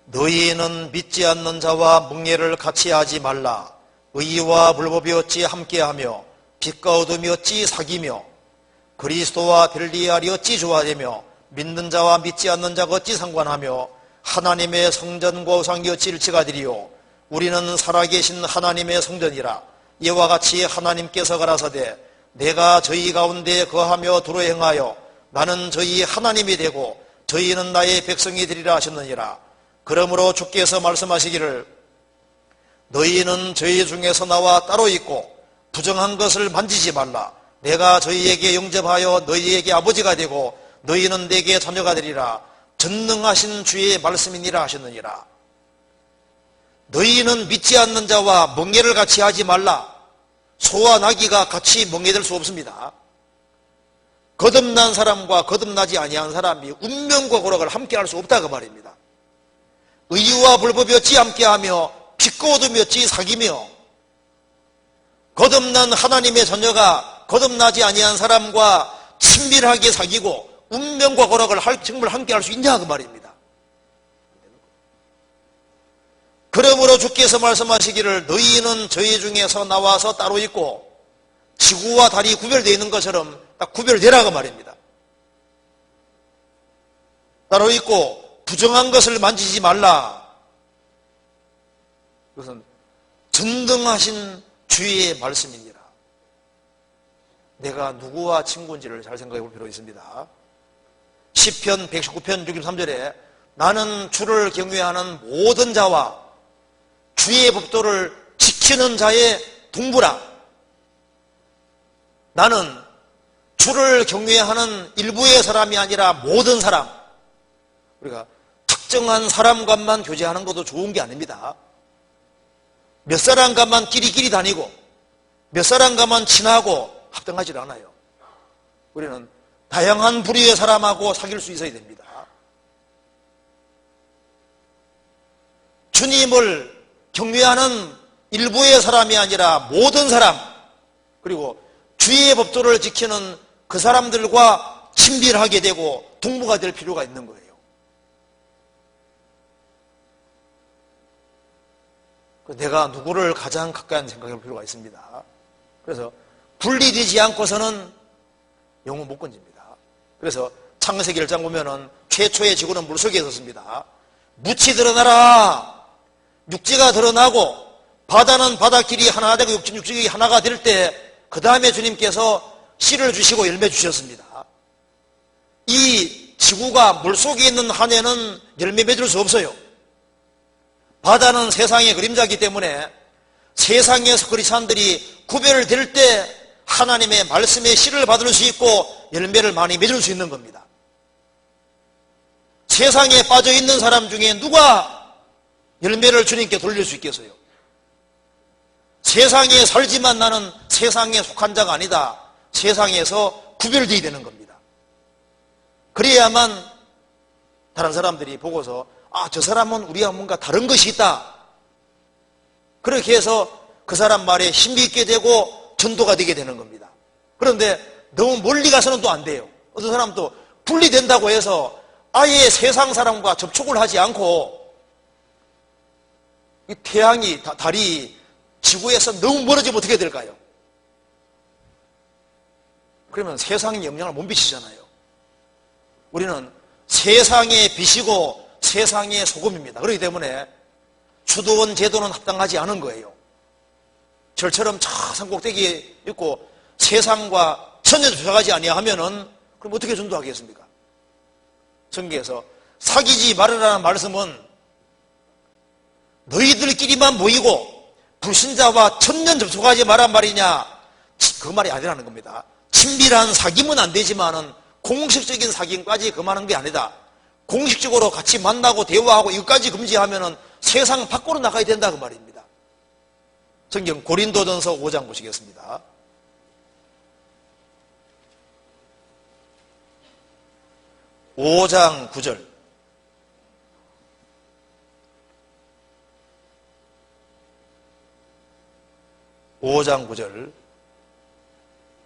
너희는 믿지 않는 자와 멍해를 같이 하지 말라. 의와 불법이 어찌 함께하며 빛과 어둠이 어찌 사귀며 그리스도와 별리알이 어찌 조화되며 믿는 자와 믿지 않는 자가 어찌 상관하며 하나님의 성전과 우상이 어찌 일치가 되리요. 우리는 살아계신 하나님의 성전이라. 이와 같이 하나님께서 가라사대 내가 저희 가운데 거하며 두루 행하여 나는 저희 하나님이 되고 저희는 나의 백성이 되리라 하셨느니라. 그러므로 주께서 말씀하시기를 너희는 저희 중에서 나와 따로 있고 부정한 것을 만지지 말라. 내가 저희에게 영접하여 너희에게 아버지가 되고 너희는 내게 자녀가 되리라. 전능하신 주의 말씀이니라 하셨느니라. 너희는 믿지 않는 자와 멍에를 같이 하지 말라. 소와 나귀가 같이 멍에될 수 없습니다. 거듭난 사람과 거듭나지 아니한 사람이 운명과 고락을 함께 할 수 없다 그 말입니다. 의와 불법이 어찌 함께하며 빛과 어둠이 어찌 사귀며. 거듭난 하나님의 자녀가 거듭나지 아니한 사람과 친밀하게 사귀고 운명과 고락을 정말 함께 할 수 있냐 그 말입니다. 그러므로 주께서 말씀하시기를 너희는 저희 중에서 나와서 따로 있고 지구와 달이 구별되어 있는 것처럼 딱 구별되라 그 말입니다. 따로 있고 부정한 것을 만지지 말라. 이것은 전능하신 주의 말씀이니라. 내가 누구와 친구인지를 잘 생각해 볼 필요가 있습니다. 시편 119편 63절에 나는 주를 경외하는 모든 자와 주의 법도를 지키는 자의 동부라. 나는 주를 경외하는 일부의 사람이 아니라 모든 사람. 우리가 특정한 사람과만 교제하는 것도 좋은 게 아닙니다. 몇 사람과만 끼리끼리 다니고 몇 사람과만 친하고 합당하지 않아요. 우리는 다양한 부류의 사람하고 사귈 수 있어야 됩니다. 주님을 경외하는 일부의 사람이 아니라 모든 사람, 그리고 주의 법도를 지키는 그 사람들과 친밀하게 되고 동무가 될 필요가 있는 거예요. 내가 누구를 가장 가까이 생각해 볼 필요가 있습니다. 그래서 분리되지 않고서는 영혼 못 건집니다. 그래서 창세기 1장 보면은 최초의 지구는 물속에 있었습니다. 묻이 드러나라. 육지가 드러나고 바다는 바닷길이 하나 되고 육지가 하나가 될 때 그 다음에 주님께서 씨를 주시고 열매 주셨습니다. 이 지구가 물속에 있는 한 해는 열매 맺을 수 없어요. 바다는 세상의 그림자이기 때문에 세상에서 그리스도인들이 구별될 때 하나님의 말씀의 씨를 받을 수 있고 열매를 많이 맺을 수 있는 겁니다. 세상에 빠져 있는 사람 중에 누가 열매를 주님께 돌릴 수 있겠어요? 세상에 살지만 나는 세상에 속한 자가 아니다. 세상에서 구별되어야 되는 겁니다. 그래야만 다른 사람들이 보고서 저 사람은 우리와 뭔가 다른 것이 있다. 그렇게 해서 그 사람 말에 힘있게 되고 전도가 되게 되는 겁니다. 그런데 너무 멀리 가서는 또 안 돼요. 어떤 사람도 분리된다고 해서 아예 세상 사람과 접촉을 하지 않고 이 태양이, 달이 지구에서 너무 멀어지면 어떻게 될까요? 그러면 세상에 영향을 못 미치잖아요. 우리는 세상의 빛이고 세상의 소금입니다. 그렇기 때문에 주도원 제도는 합당하지 않은 거예요. 절처럼 저 산꼭대기에 있고 세상과 전혀 조작하지 아니하면은 그럼 어떻게 전도하겠습니까? 성경에서 사귀지 말으라는 말씀은 너희들끼리만 모이고 불신자와 천년 접촉하지 말란 말이냐? 그 말이 아니라는 겁니다. 친밀한 사귐은 안 되지만은 공식적인 사귐까지 그만한 게 아니다. 공식적으로 같이 만나고 대화하고 이것까지 금지하면은 세상 밖으로 나가야 된다 그 말입니다. 성경 고린도전서 5장 보시겠습니다. (5장 9절) 5장 9절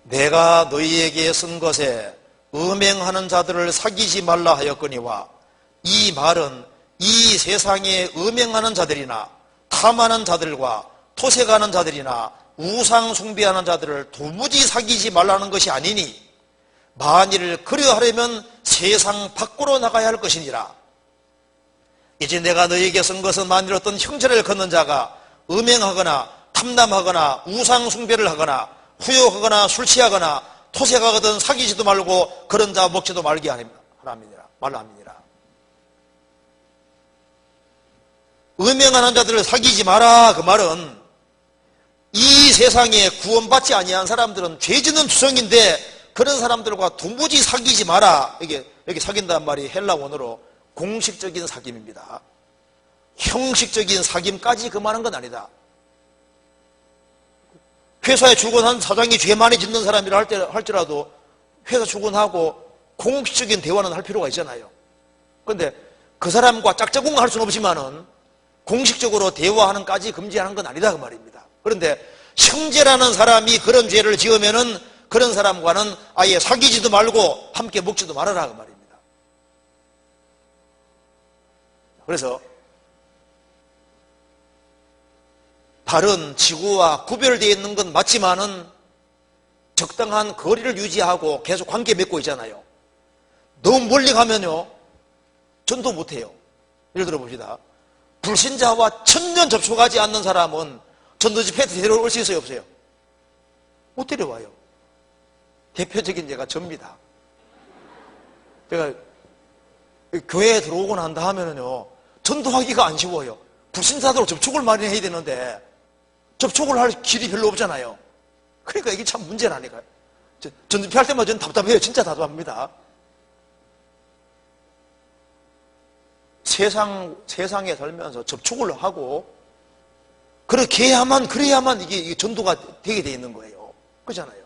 내가 너희에게 쓴 것에 음행하는 자들을 사귀지 말라 하였거니와 이 말은 이 세상에 음행하는 자들이나 탐하는 자들과 토색하는 자들이나 우상 숭배하는 자들을 도무지 사귀지 말라는 것이 아니니 만일 그리하려면 세상 밖으로 나가야 할 것이니라. 이제 내가 너희에게 쓴 것은 만일 어떤 형제를 걷는 자가 음행하거나 탐남하거나 우상숭배를 하거나 후욕하거나 술취하거나 토색하거든 사귀지도 말고 그런 자 먹지도 말게 말라 함이니라. 음행하는 자들을 사귀지 마라. 그 말은 이 세상에 구원받지 아니한 사람들은 죄짓는 투성인데 그런 사람들과 도무지 사귀지 마라. 이게 여기 사귄다는 말이 헬라 원어로 공식적인 사귐입니다. 형식적인 사귐까지 그만한 건 아니다. 회사에 출근한 사장이 죄 많이 짓는 사람이라 할지라도 회사 출근하고 공식적인 대화는 할 필요가 있잖아요. 그런데 그 사람과 짝짝꿍 할 수는 없지만은 공식적으로 대화하는까지 금지하는 건 아니다 그 말입니다. 그런데 형제라는 사람이 그런 죄를 지으면은 그런 사람과는 아예 사귀지도 말고 함께 먹지도 말아라 그 말입니다. 그래서 다른 지구와 구별되어 있는 건 맞지만은 적당한 거리를 유지하고 계속 관계 맺고 있잖아요. 너무 멀리 가면요 전도 못해요. 예를 들어 봅시다. 불신자와 천년 접촉하지 않는 사람은 전도 집회에 데려올 수 있어요 없어요? 못 데려와요. 대표적인 예가 접니다. 제가 교회에 들어오고 난 다음에는요 전도하기가 안 쉬워요. 불신자들로 접촉을 많이 해야 되는데 접촉을 할 길이 별로 없잖아요. 그러니까 이게 참 문제라니까요. 전도회 할 때마다 저는 답답해요. 진짜 답답합니다. 세상에 살면서 접촉을 하고 그래야만 이게 전도가 되게 돼 있는 거예요. 그렇잖아요.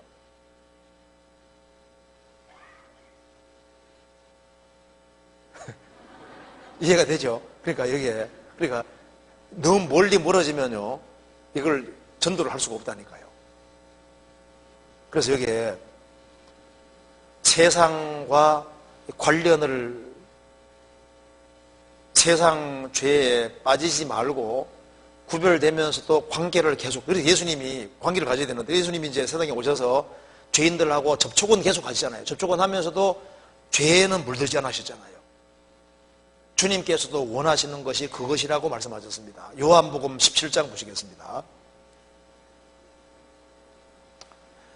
이해가 되죠? 그러니까 너무 멀리 멀어지면요 이걸 전도를 할 수가 없다니까요. 그래서 여기에 세상과 관련을 세상 죄에 빠지지 말고 구별되면서도 관계를 계속, 그래서 예수님이 관계를 가져야 되는데 예수님이 이제 세상에 오셔서 죄인들하고 접촉은 계속 하시잖아요. 접촉은 하면서도 죄에는 물들지 않으셨잖아요. 주님께서도 원하시는 것이 그것이라고 말씀하셨습니다. 요한복음 17장 보시겠습니다.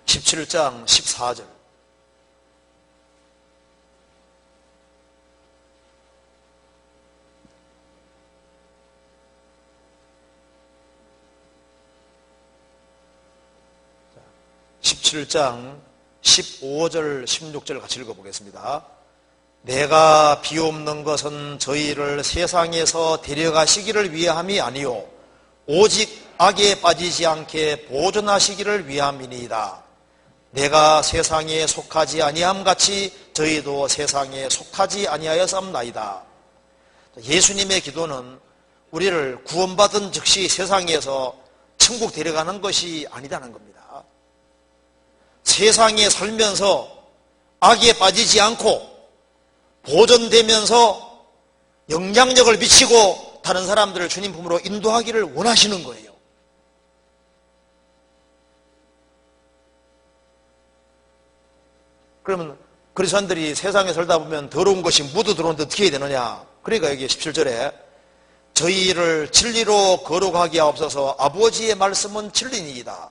17장 14절. (17장) 15절 16절 같이 읽어보겠습니다. 내가 비옵는 것은 저희를 세상에서 데려가시기를 위함이 아니요 오직 악에 빠지지 않게 보존하시기를 위함이니이다. 내가 세상에 속하지 아니함 같이 저희도 세상에 속하지 아니하였사옵나이다. 예수님의 기도는 우리를 구원받은 즉시 세상에서 천국 데려가는 것이 아니다는 겁니다. 세상에 살면서 악에 빠지지 않고 보존되면서 영향력을 미치고 다른 사람들을 주님 품으로 인도하기를 원하시는 거예요. 그러면 그리스도인들이 세상에 살다 보면 더러운 것이 묻어 들어오는데 어떻게 해야 되느냐? 그러니까 여기 17절에 저희를 진리로 거룩하게 하옵소서. 아버지의 말씀은 진리니이다.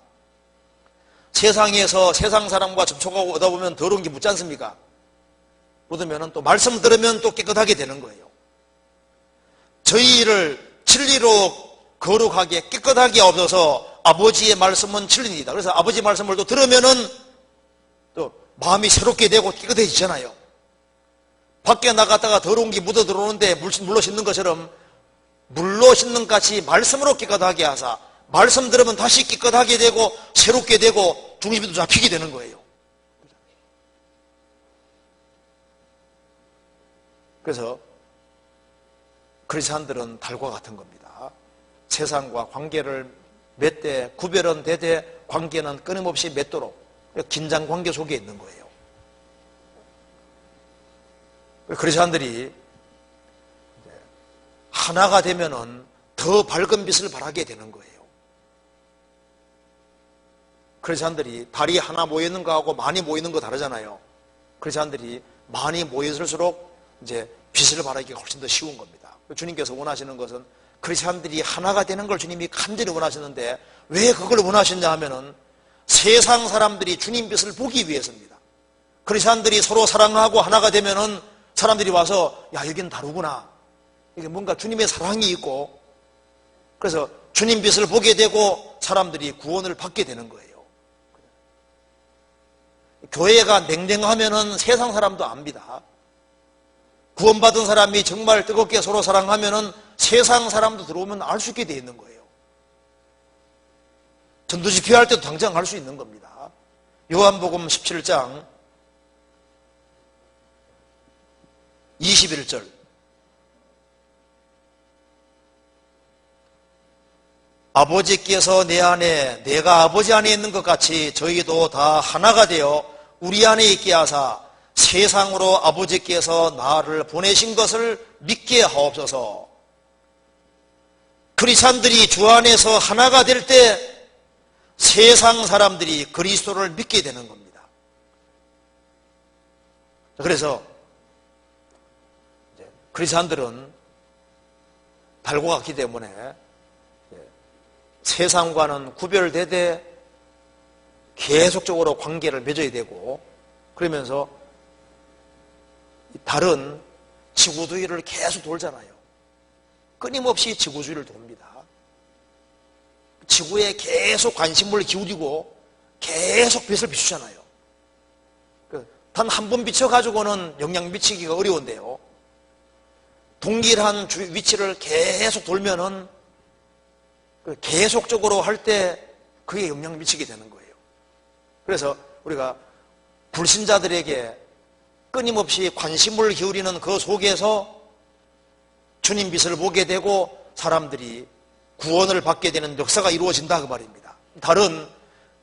세상에서 세상 사람과 접촉하고 오다 보면 더러운 게 묻지 않습니까? 묻으면 또 말씀 들으면 또 깨끗하게 되는 거예요. 저희를 진리로 거룩하게 깨끗하게 하옵소서. 아버지의 말씀은 진리니이다. 그래서 아버지 말씀을 또 들으면은 또 마음이 새롭게 되고 깨끗해지잖아요. 밖에 나갔다가 더러운 게 묻어 들어오는데 물로 씻는 것처럼 물로 씻는 같이 말씀으로 깨끗하게 하사 말씀 들으면 다시 깨끗하게 되고 새롭게 되고 중심도 잡히게 되는 거예요. 그래서 크리스찬들은 달과 같은 겁니다. 세상과 관계를 맺되 구별은 되되 관계는 끊임없이 맺도록 긴장 관계 속에 있는 거예요. 크리스찬들이 하나가 되면은 더 밝은 빛을 발하게 되는 거예요. 크리스찬들이 달이 하나 모이는 거하고 많이 모이는 거 다르잖아요. 크리스찬들이 많이 모였을수록 이제 빛을 발하기가 훨씬 더 쉬운 겁니다. 주님께서 원하시는 것은 크리스찬들이 하나가 되는 걸 주님이 간절히 원하시는데 왜 그걸 원하셨냐 하면은 세상 사람들이 주님 빛을 보기 위해서입니다. 크리스찬들이 서로 사랑하고 하나가 되면은 사람들이 와서 야, 여긴 다르구나. 이게 뭔가 주님의 사랑이 있고 그래서 주님 빛을 보게 되고 사람들이 구원을 받게 되는 거예요. 교회가 냉랭하면은 세상 사람도 압니다. 구원받은 사람이 정말 뜨겁게 서로 사랑하면은 세상 사람도 들어오면 알 수 있게 되어 있는 거예요. 전도 집회할 때도 당장 알 수 있는 겁니다. 요한복음 17장 21절 아버지께서 내 안에 내가 아버지 안에 있는 것 같이 저희도 다 하나가 되어 우리 안에 있게 하사 세상으로 아버지께서 나를 보내신 것을 믿게 하옵소서. 크리스찬들이 주 안에서 하나가 될 때 세상 사람들이 그리스도를 믿게 되는 겁니다. 그래서 크리스찬들은 달고 갔기 때문에 세상과는 구별되되 계속적으로 관계를 맺어야 되고 그러면서 달은 지구주위를 계속 돌잖아요. 끊임없이 지구주위를 돕니다. 지구에 계속 관심을 기울이고 계속 빛을 비추잖아요. 단 한 번 비춰가지고는 영향 미치기가 어려운데요. 동일한 위치를 계속 돌면은 계속적으로 할 때 그게 영향을 미치게 되는 거예요. 그래서 우리가 불신자들에게 끊임없이 관심을 기울이는 그 속에서 주님 빛을 보게 되고 사람들이 구원을 받게 되는 역사가 이루어진다 그 말입니다. 달은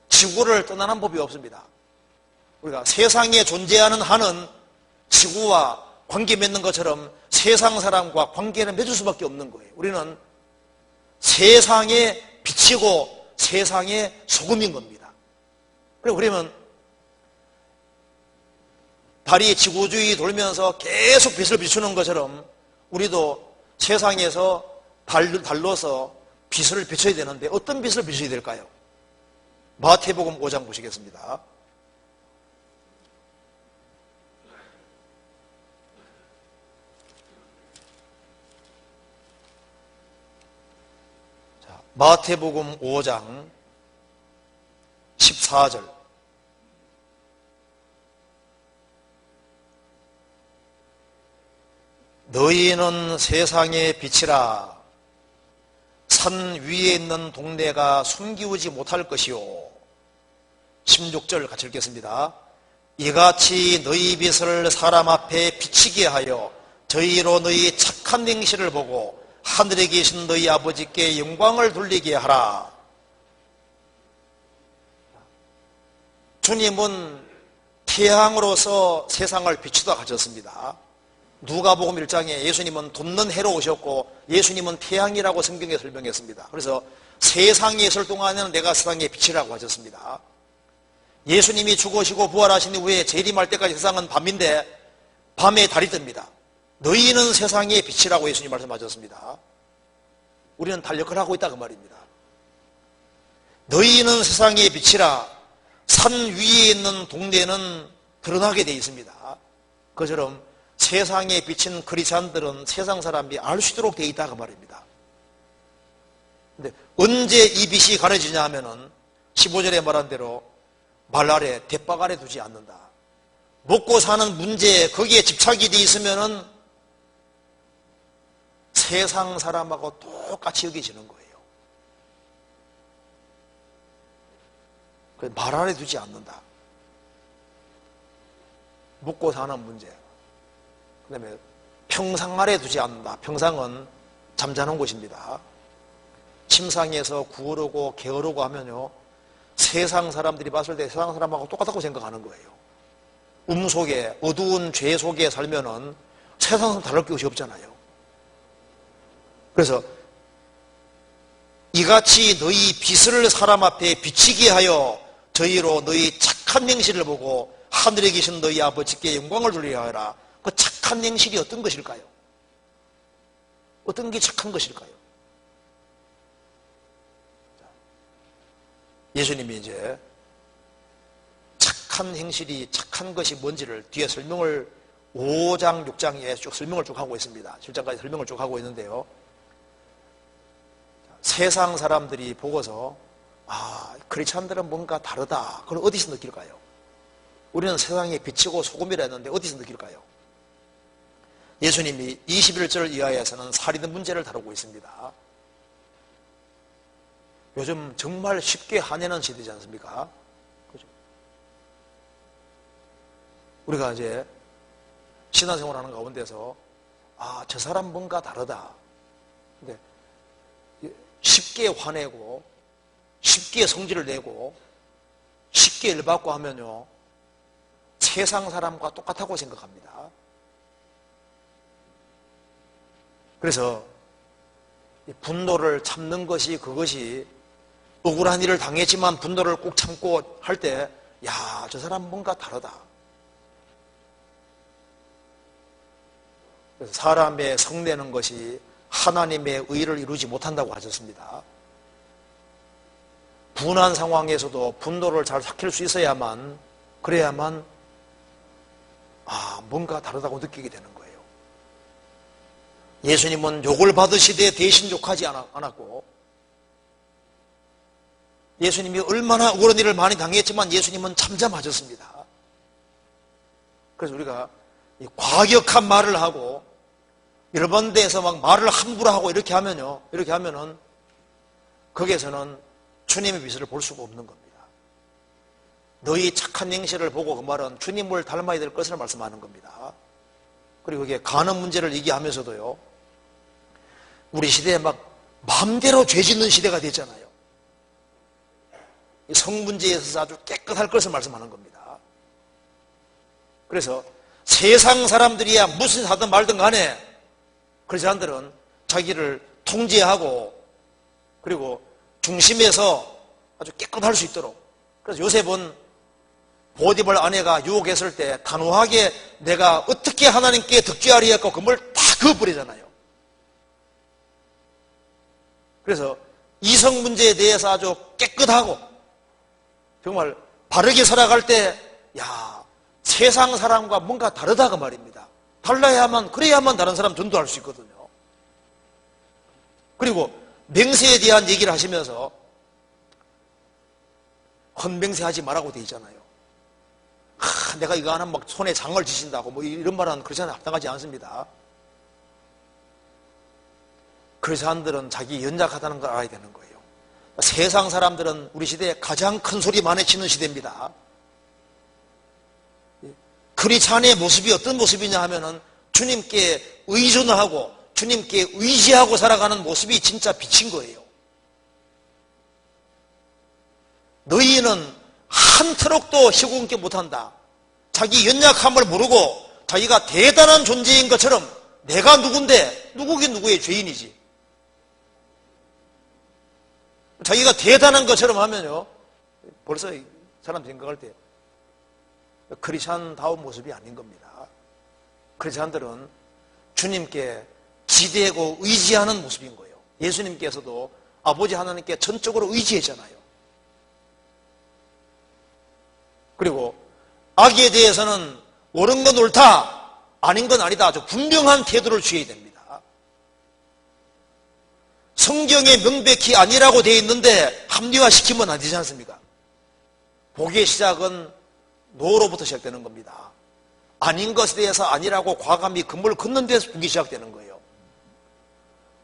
지구를 떠나는 법이 없습니다. 우리가 세상에 존재하는 한은 지구와 관계 맺는 것처럼 세상 사람과 관계를 맺을 수밖에 없는 거예요. 우리는 세상에 빛이고 세상의 소금인 겁니다. 그러면 달이 지구주위 돌면서 계속 빛을 비추는 것처럼 우리도 세상에서 달로서 빛을 비춰야 되는데 어떤 빛을 비춰야 될까요? 마태복음 5장 보시겠습니다. 마태복음 5장 14절 너희는 세상의 빛이라 산 위에 있는 동네가 숨기우지 못할 것이요 16절 같이 읽겠습니다. 이같이 너희 빛을 사람 앞에 비치게 하여 저희로 너희 착한 행실을 보고 하늘에 계신 너희 아버지께 영광을 돌리게 하라. 주님은 태양으로서 세상을 비추다 가셨습니다. 누가복음 1장에 예수님은 돕는 해로 오셨고 예수님은 태양이라고 성경에 설명했습니다. 그래서 세상에 있을 동안에는 내가 세상의 빛이라고 하셨습니다. 예수님이 죽으시고 부활하신 후에 재림할 때까지 세상은 밤인데 밤에 달이 뜹니다. 너희는 세상의 빛이라고 예수님 말씀하셨습니다. 우리는 달 역할을 하고 있다 그 말입니다. 너희는 세상의 빛이라 산 위에 있는 동네는 드러나게 되어 있습니다. 그처럼 세상에 비친 크리스찬들은 세상 사람이 알 수 있도록 되어 있다 그 말입니다. 근데 언제 이 빛이 가려지냐 하면은 15절에 말한 대로 말 아래 대박 아래 두지 않는다. 먹고 사는 문제에 거기에 집착이 되어 있으면은 세상 사람하고 똑같이 여겨지는 거예요. 말 아래 두지 않는다. 먹고 사는 문제. 그 다음에 평상 아래 두지 않는다. 평상은 잠자는 곳입니다. 침상에서 구으르고 게으르고 하면요 세상 사람들이 봤을 때 세상 사람하고 똑같다고 생각하는 거예요. 속에 어두운 죄 속에 살면은 세상은 다를 것이 없잖아요. 그래서 이같이 너희 빛을 사람 앞에 비치게 하여 저희로 너희 착한 행실을 보고 하늘에 계신 너희 아버지께 영광을 돌리려 하라. 그 착한 행실이 어떤 것일까요? 어떤 게 착한 것일까요? 예수님이 이제 착한 행실이 착한 것이 뭔지를 뒤에 설명을 5장, 6장에 쭉 설명을 쭉 하고 있습니다. 7장까지 설명을 쭉 하고 있는데요. 세상 사람들이 보고서 크리스찬들은 뭔가 다르다. 그걸 어디서 느낄까요? 우리는 세상에 비치고 소금이라 했는데 어디서 느낄까요? 예수님이 21절 이하에서는 살인의 문제를 다루고 있습니다. 요즘 정말 쉽게 화내는 시대지 않습니까? 그죠? 우리가 이제 신앙생활하는 가운데서 저 사람 뭔가 다르다. 근데 쉽게 화내고 쉽게 성질을 내고 쉽게 열받고 하면요, 세상 사람과 똑같다고 생각합니다. 그래서 분노를 참는 것이, 그것이 억울한 일을 당했지만 분노를 꼭 참고 할 때, 저 사람 뭔가 다르다. 그래서 사람의 성내는 것이 하나님의 의를 이루지 못한다고 하셨습니다. 분한 상황에서도 분노를 잘 삭힐 수 있어야만, 그래야만 뭔가 다르다고 느끼게 되는 거예요. 예수님은 욕을 받으시되 대신 욕하지 않았고, 예수님이 얼마나 억울한 일을 많이 당했지만 예수님은 잠잠하셨습니다. 그래서 우리가 과격한 말을 하고 여러 번데에서 막 말을 함부로 하고 이렇게 하면은 거기에서는 주님의 빛을 볼 수가 없는 겁니다. 너희 착한 행실을 보고, 그 말은 주님을 닮아야 될 것을 말씀하는 겁니다. 그리고 이게 간음 문제를 얘기하면서도요, 우리 시대에 막 마음대로 죄 짓는 시대가 됐잖아요. 성 문제에 있어서 아주 깨끗할 것을 말씀하는 겁니다. 그래서 세상 사람들이야 무슨 하든 말든 간에 크리스찬들은 자기를 통제하고 그리고 중심에서 아주 깨끗할 수 있도록, 그래서 요셉은 보디발 아내가 유혹했을 때 단호하게 내가 어떻게 하나님께 덕지하리 했고 그걸 다 그어버리잖아요. 그래서 이성 문제에 대해서 아주 깨끗하고 정말 바르게 살아갈 때 세상 사람과 뭔가 다르다고 말입니다. 달라야만, 그래야만 다른 사람 전도할 수 있거든요. 그리고 맹세에 대한 얘기를 하시면서 헌맹세하지 말라고 돼 있잖아요. 내가 이거 하나 막 손에 장을 지신다고 뭐 이런 말은 크리스찬에 합당하지 않습니다. 크리스찬들은 자기 연약하다는 걸 알아야 되는 거예요. 세상 사람들은 우리 시대에 가장 큰 소리 많이 치는 시대입니다. 크리스찬의 모습이 어떤 모습이냐 하면은 주님께 의존하고 주님께 의지하고 살아가는 모습이 진짜 빛인 거예요. 너희는 한 트럭도 희곡함께 못한다. 자기 연약함을 모르고 자기가 대단한 존재인 것처럼 내가 누군데, 누구긴 누구의 죄인이지. 자기가 대단한 것처럼 하면요, 벌써 사람 생각할 때 크리스찬다운 모습이 아닌 겁니다. 크리스찬들은 주님께 기대고 의지하는 모습인 거예요. 예수님께서도 아버지 하나님께 전적으로 의지했잖아요. 그리고 악에 대해서는 옳은 건 옳다, 아닌 건 아니다, 아주 분명한 태도를 취해야 됩니다. 성경에 명백히 아니라고 되어 있는데 합리화시키면 안 되지 않습니까? 복의 시작은 노로부터 시작되는 겁니다. 아닌 것에 대해서 아니라고 과감히 금을 긋는 데서 복이 시작되는 거예요.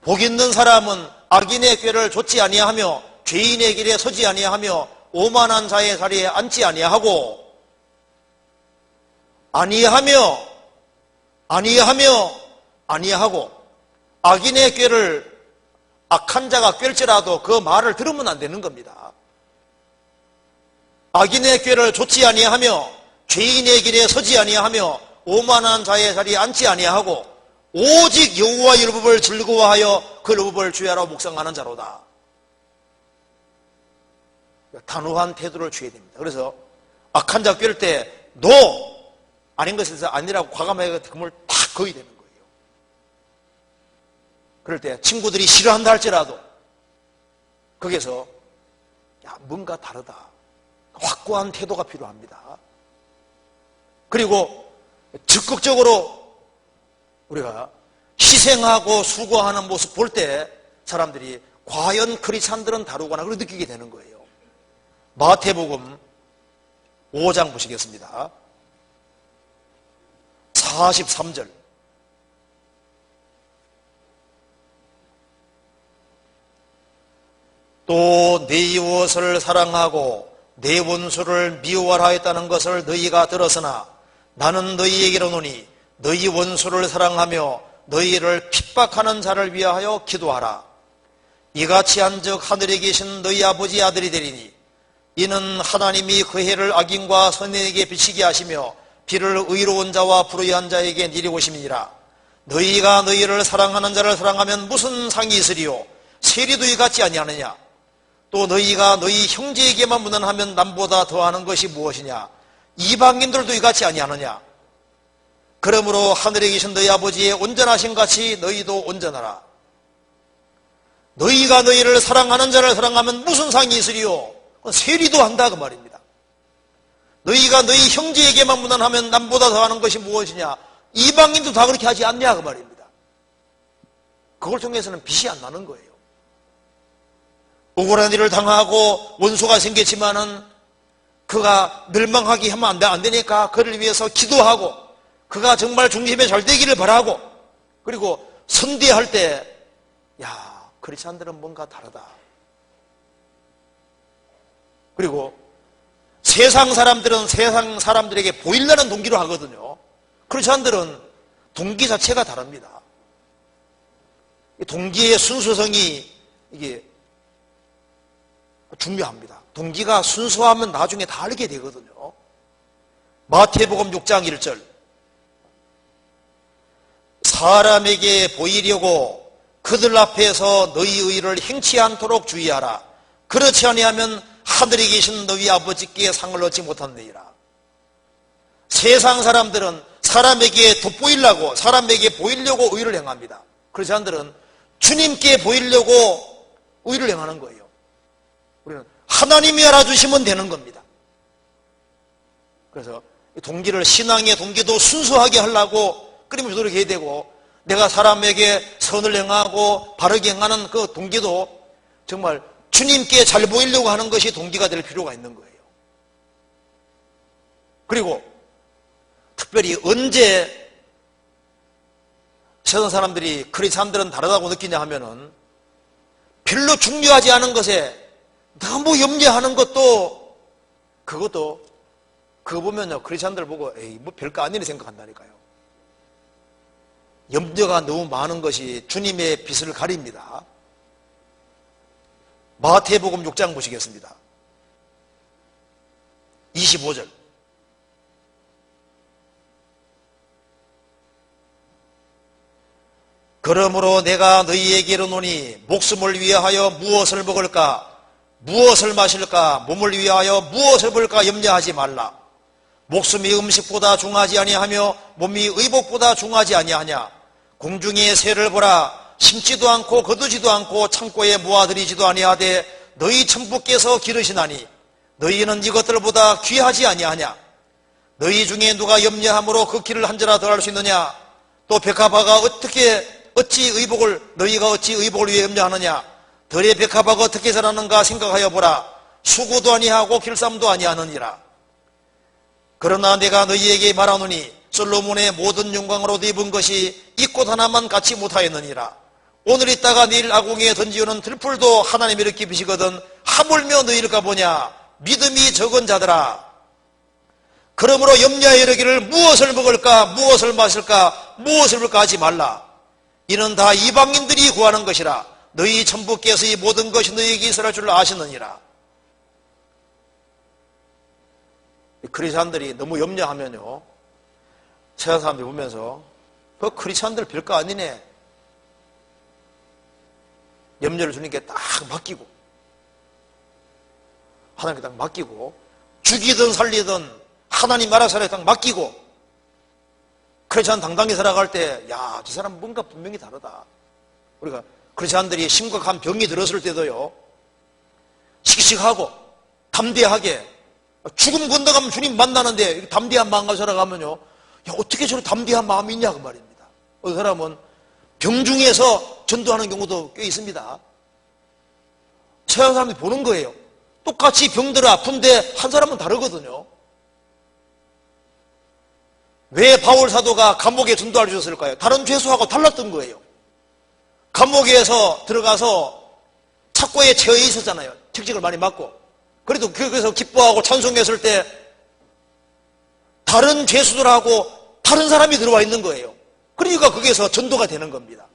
복 있는 사람은 악인의 꾀를 좇지 아니하며 죄인의 길에 서지 아니하며 오만한 자의 자리에 앉지 아니하고 아니하고 악인의 꾀를 악한 자가 꿰을지라도 그 말을 들으면 안 되는 겁니다. 악인의 꾀를 좇지 아니하며 죄인의 길에 서지 아니하며 오만한 자의 자리에 앉지 아니하고 오직 여호와 율법을 즐거워하여 그 율법을 주야로 묵상하는 자로다. 단호한 태도를 취해야 됩니다. 그래서 악한 자 꿰을 때 노! 아닌 것에서 아니라고 과감하게 금을 탁 거야 되는 거예요. 그럴 때 친구들이 싫어한다 할지라도 거기서 야, 뭔가 다르다. 확고한 태도가 필요합니다. 그리고 적극적으로 우리가 희생하고 수고하는 모습 볼 때 사람들이 과연 크리스찬들은 다르구나 그렇게 느끼게 되는 거예요. 마태복음 5장 보시겠습니다. 43절. 또 내 이웃을 사랑하고 내 원수를 미워하라 했다는 것을 너희가 들었으나 나는 너희에게 이르노니 너희 원수를 사랑하며 너희를 핍박하는 자를 위하여 기도하라. 이같이 한즉 하늘에 계신 너희 아버지 아들이 되리니 이는 하나님이 그 해를 악인과 선인에게 비치게 하시며 비를 의로운 자와 불의한 자에게 내리고심이니라. 너희가 너희를 사랑하는 자를 사랑하면 무슨 상이 있으리요? 세리도 이같이 아니하느냐? 또 너희가 너희 형제에게만 무난하면 남보다 더하는 것이 무엇이냐? 이방인들도 이같이 아니하느냐? 그러므로 하늘에 계신 너희 아버지의 온전하신 같이 너희도 온전하라. 너희가 너희를 사랑하는 자를 사랑하면 무슨 상이 있으리요? 세리도 한다 그 말입니다. 너희가 너희 형제에게만 무난하면 남보다 더하는 것이 무엇이냐? 이방인도 다 그렇게 하지 않냐 그 말입니다. 그걸 통해서는 빛이 안 나는 거예요. 억울한 일을 당하고 원수가 생겼지만은 그가 멸망하게 하면 안 되니까 그를 위해서 기도하고 그가 정말 중심에 잘 되기를 바라고 그리고 선대할 때 야, 크리스찬들은 뭔가 다르다. 그리고 세상 사람들은 세상 사람들에게 보이려는 동기로 하거든요. 크리스찬들은 동기 자체가 다릅니다. 동기의 순수성이 이게 중요합니다. 동기가 순수하면 나중에 다 알게 되거든요. 마태복음 6장 1절. 사람에게 보이려고 그들 앞에서 너희 의를 행치 않도록 주의하라. 그렇지 아니하면 하늘에 계신 너희 아버지께 상을 얻지 못한느니라. 세상 사람들은 사람에게 돋보이려고 사람에게 보이려고 의를 행합니다. 크리스찬들은 주님께 보이려고 의를 행하는 거예요. 우리는 하나님이 알아주시면 되는 겁니다. 그래서 동기를 신앙의 동기도 순수하게 하려고 끊임없이 노력해야 되고 내가 사람에게 선을 행하고 바르게 행하는 그 동기도 정말 주님께 잘 보이려고 하는 것이 동기가 될 필요가 있는 거예요. 그리고 특별히 언제 세상 사람들이 크리스찬들은 다르다고 느끼냐 하면은 별로 중요하지 않은 것에 너무 염려하는 것도 그거 보면요 크리스찬들 보고 에이 뭐 별거 아니네 생각한다니까요. 염려가 너무 많은 것이 주님의 빛을 가립니다. 마태복음 6장 보시겠습니다. 25절. 그러므로 내가 너희에게 이르노니 목숨을 위하여 무엇을 먹을까 무엇을 마실까 몸을 위하여 무엇을 볼까 염려하지 말라. 목숨이 음식보다 중하지 아니하며 몸이 의복보다 중하지 아니하냐. 공중의 새를 보라. 심지도 않고 거두지도 않고 창고에 모아들이지도 아니하되 너희 천부께서 기르시나니 너희는 이것들보다 귀하지 아니하냐. 너희 중에 누가 염려함으로 그 길을 한 자라 더할 수 있느냐. 또 백합화가 어찌 너희가 어찌 의복을 위해 염려하느냐. 들의 백합화가 어떻게 자라는가 생각하여 보라. 수고도 아니하고 길쌈도 아니하느니라. 그러나 내가 너희에게 말하노니 솔로몬의 모든 영광으로 입은 것이 이 꽃 하나만 갖지 못하였느니라. 오늘 있다가 내일 아궁이에 던지우는 들풀도 하나님이 이렇게 비시거든 하물며 너희일까 보냐. 믿음이 적은 자들아. 그러므로 염려하여 이르기를 무엇을 먹을까 무엇을 마실까 무엇을 볼까 하지 말라. 이는 다 이방인들이 구하는 것이라. 너희 천부께서 이 모든 것이 너희에게 있으라 줄 아시느니라. 크리스찬들이 너무 염려하면요 세상 사람들이 보면서 그 크리스찬들 별거 아니네 염려를 주님께 딱 맡기고 하나님께 딱 맡기고 죽이든 살리든 하나님 나라 살에 딱 맡기고 크리스찬 당당히 살아갈 때 야, 저 사람 뭔가 분명히 다르다. 우리가 크리스찬들이 심각한 병이 들었을 때도요, 씩씩하고 담대하게, 죽음 건너가면 주님 만나는데 담대한 마음 가지고 살아가면요, 야, 어떻게 저런 담대한 마음이 있냐 그 말입니다. 어떤 사람은 병중에서 전도하는 경우도 꽤 있습니다. 서양 사람들이 보는 거예요. 똑같이 병들어 아픈데 한 사람은 다르거든요. 왜 바울 사도가 감옥에 전도를 주셨을까요? 다른 죄수하고 달랐던 거예요. 감옥에서 들어가서 착고에 처해 있었잖아요. 책직을 많이 맞고. 그래도 거기서 기뻐하고 찬송했을 때 다른 죄수들하고 다른 사람이 들어와 있는 거예요. 그러니까 거기에서 전도가 되는 겁니다.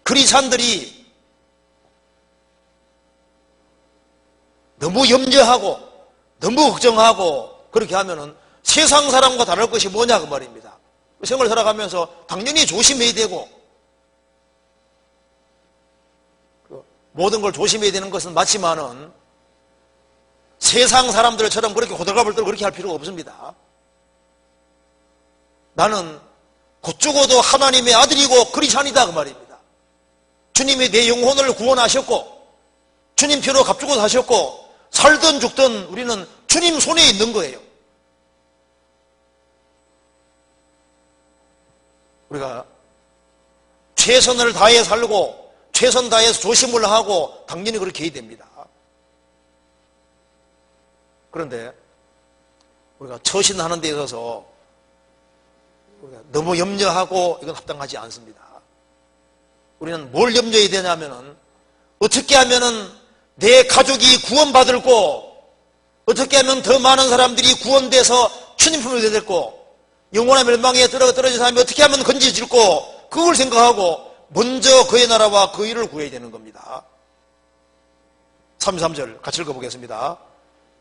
크리스찬들이 너무 염려하고 너무 걱정하고 그렇게 하면은 세상 사람과 다를 것이 뭐냐 그 말입니다. 생활을 살아가면서 당연히 조심해야 되고 모든 걸 조심해야 되는 것은 맞지만은 세상 사람들처럼 그렇게 호들갑을 떨고 그렇게 할 필요가 없습니다. 나는 곧 죽어도 하나님의 아들이고 크리스찬이다 그 말입니다. 주님이 내 영혼을 구원하셨고 주님 피로 값주고 사셨고 살든 죽든 우리는 주님 손에 있는 거예요. 우리가 최선을 다해 살고 최선 다해서 조심을 하고 당연히 그렇게 해야 됩니다. 그런데 우리가 처신하는 데 있어서 우리가 너무 염려하고 이건 합당하지 않습니다. 우리는 뭘 염려해야 되냐면은 어떻게 하면은 내 가족이 구원받을고 어떻게 하면 더 많은 사람들이 구원돼서 주님 품에 될고 영원한 멸망에 떨어진 사람이 어떻게 하면 건지질고 그걸 생각하고 먼저 그의 나라와 그 일을 구해야 되는 겁니다. 33절 같이 읽어보겠습니다.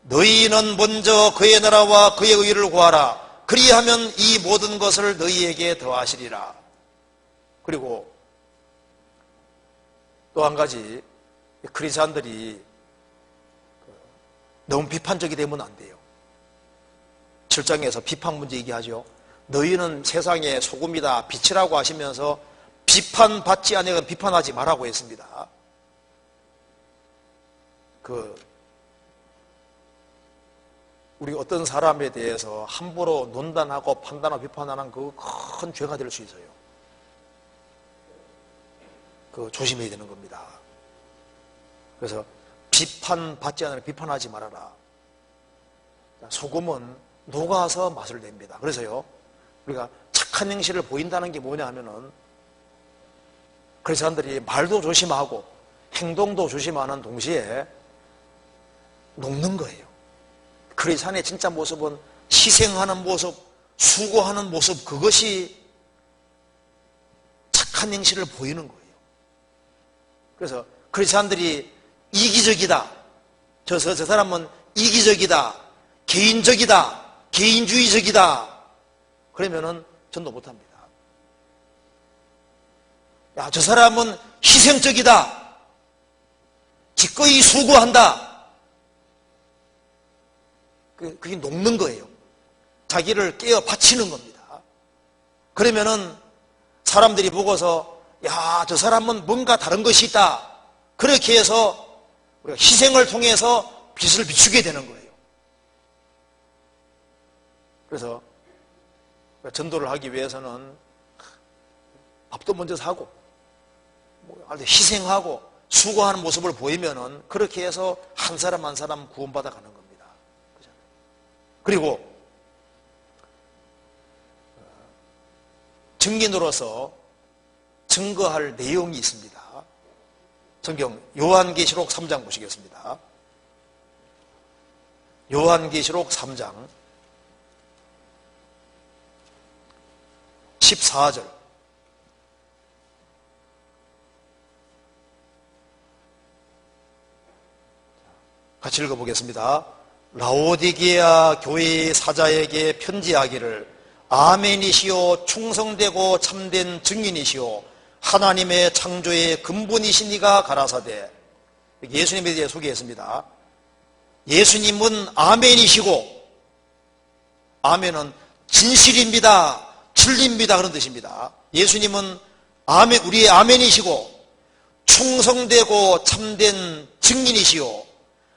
너희는 먼저 그의 나라와 그의 의를 구하라. 그리하면 이 모든 것을 너희에게 더하시리라. 그리고 또 한 가지, 크리스찬들이 너무 비판적이 되면 안 돼요. 7장에서 비판 문제 얘기하죠. 너희는 세상의 소금이다, 빛이라고 하시면서 비판받지 않으면 비판하지 말라고 했습니다. 우리 어떤 사람에 대해서 함부로 논단하고 판단하고 비판하는 그 큰 죄가 될 수 있어요. 조심해야 되는 겁니다. 그래서 비판받지 않으면 비판하지 말아라. 소금은 녹아서 맛을 냅니다. 그래서요, 우리가 착한 행실을 보인다는 게 뭐냐 하면은, 크리스찬들이 말도 조심하고 행동도 조심하는 동시에 녹는 거예요. 크리스찬의 진짜 모습은 희생하는 모습, 수고하는 모습, 그것이 착한 행실을 보이는 거예요. 그래서 크리스찬들이 이기적이다, 저 사람은 이기적이다, 개인적이다, 개인주의적이다, 그러면은 전도 못합니다. 야, 저 사람은 희생적이다, 기꺼이 수고한다, 그게 녹는 거예요. 자기를 깨어 바치는 겁니다. 그러면은 사람들이 보고서 야, 저 사람은 뭔가 다른 것이 있다, 그렇게 해서 우리가 희생을 통해서 빛을 비추게 되는 거예요. 그래서 전도를 하기 위해서는 밥도 먼저 사고 희생하고 수고하는 모습을 보이면은 그렇게 해서 한 사람 한 사람 구원받아 가는 겁니다. 그리고 증인으로서 증거할 내용이 있습니다. 성경 요한계시록 3장 보시겠습니다. 요한계시록 3장 14절 같이 읽어보겠습니다. 라오디게아 교회의 사자에게 편지하기를 아멘이시오 충성되고 참된 증인이시오 하나님의 창조의 근본이시니가 가라사대. 예수님에 대해 소개했습니다. 예수님은 아멘이시고, 아멘은 진실입니다, 진리입니다. 그런 뜻입니다. 예수님은 우리의 아멘이시고 충성되고 참된 증인이시요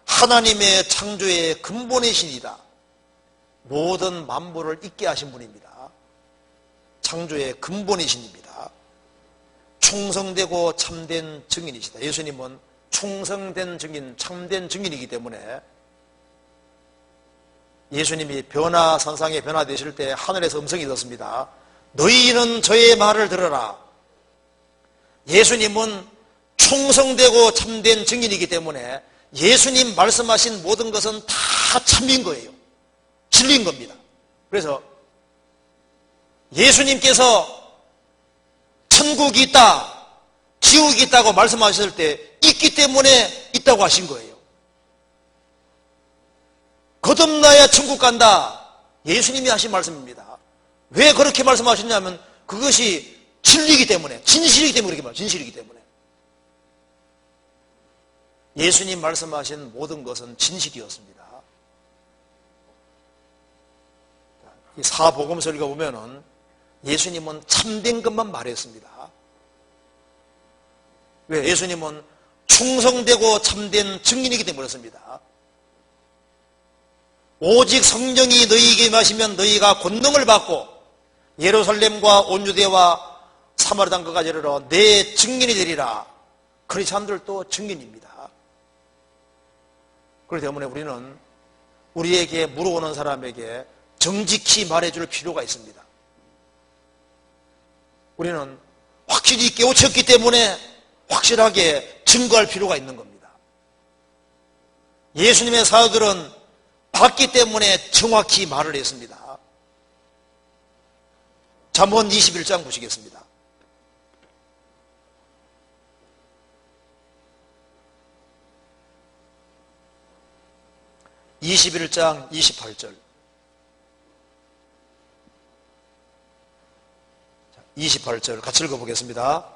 하나님의 창조의 근본이시니다. 모든 만물을 있게 하신 분입니다. 창조의 근본이십니다. 충성되고 참된 증인이시다. 예수님은 충성된 증인, 참된 증인이기 때문에 예수님이 선상에 변화되실 때 하늘에서 음성이 있었습니다. 너희는 저의 말을 들어라. 예수님은 충성되고 참된 증인이기 때문에 예수님 말씀하신 모든 것은 다 참인 거예요. 진리인 겁니다. 그래서 예수님께서 천국이 있다, 지옥이 있다고 말씀하셨을 때 있기 때문에 있다고 하신 거예요. 거듭나야 천국 간다. 예수님이 하신 말씀입니다. 왜 그렇게 말씀하셨냐면 그것이 진리이기 때문에, 진실이기 때문에 그렇게 말해요. 진실이기 때문에. 예수님 말씀하신 모든 것은 진실이었습니다. 이 사복음서 읽어보면은 예수님은 참된 것만 말했습니다. 왜? 예수님은 충성되고 참된 증인이기 때문에 그렇습니다. 오직 성령이 너희에게 임하시면 너희가 권능을 받고 예루살렘과 온 유대와 사마리아 땅까지 이르러 내 증인이 되리라. 크리스찬들도 증인입니다. 그렇기 때문에 우리는 우리에게 물어오는 사람에게 정직히 말해줄 필요가 있습니다. 우리는 확실히 깨우쳤기 때문에 확실하게 증거할 필요가 있는 겁니다. 예수님의 사도들은 봤기 때문에 정확히 말을 했습니다. 잠언 21장 보시겠습니다. (21장) 28절 28절 같이 읽어보겠습니다.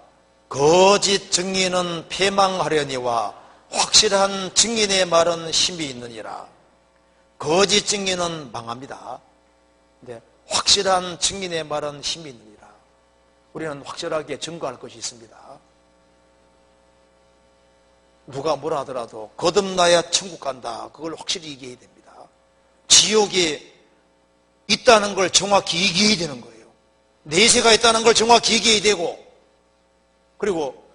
거짓 증인은 패망하려니와 확실한 증인의 말은 힘이 있느니라. 거짓 증인은 망합니다. 근데 확실한 증인의 말은 힘이 있느니라. 우리는 확실하게 증거할 것이 있습니다. 누가 뭐라 하더라도 거듭나야 천국 간다. 그걸 확실히 얘기해야 됩니다. 지옥에 있다는 걸 정확히 얘기해야 되는 거예요. 내세가 있다는 걸 정확히 얘기해야 되고, 그리고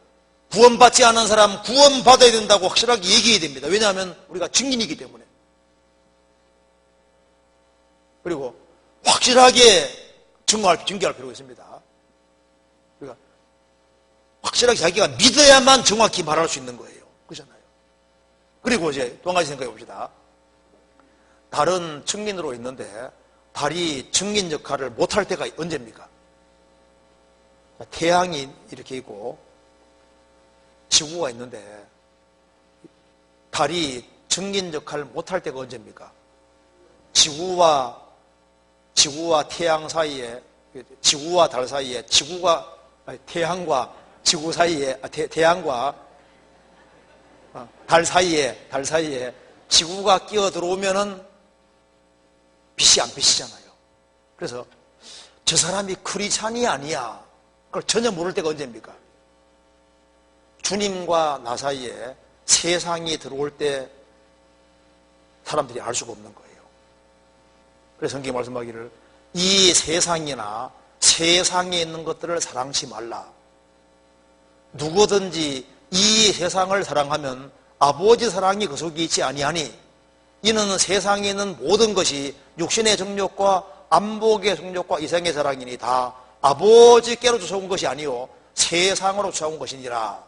구원받지 않은 사람 구원받아야 된다고 확실하게 얘기해야 됩니다. 왜냐하면 우리가 증인이기 때문에. 그리고 확실하게 증거할 필요가 있습니다. 그러니까 확실하게 자기가 믿어야만 정확히 말할 수 있는 거예요. 그렇잖아요. 그리고 이제 또 한 가지 생각해 봅시다. 달은 증인으로 있는데 달이 증인 역할을 못할 때가 언제입니까? 태양이 이렇게 있고 지구가 있는데 달이 증인 역할을 못할 때가 언제입니까? 지구와 태양 사이에, 지구와 달 사이에, 태양과 지구 사이에, 태양과 달 사이에 지구가 끼어 들어오면은 빛이 안 비치잖아요. 그래서 저 사람이 크리스찬이 아니야. 그걸 전혀 모를 때가 언제입니까? 주님과 나 사이에 세상이 들어올 때 사람들이 알 수가 없는 거예요. 그래서 성경이 말씀하기를 이 세상이나 세상에 있는 것들을 사랑치 말라. 누구든지 이 세상을 사랑하면 아버지 사랑이 그 속에 있지 아니하니 이는 세상에 있는 모든 것이 육신의 정욕과 안목의 정욕과 이생의 사랑이니 다 아버지께로 쫓아온 것이 아니요 세상으로 쫓아온 것이니라.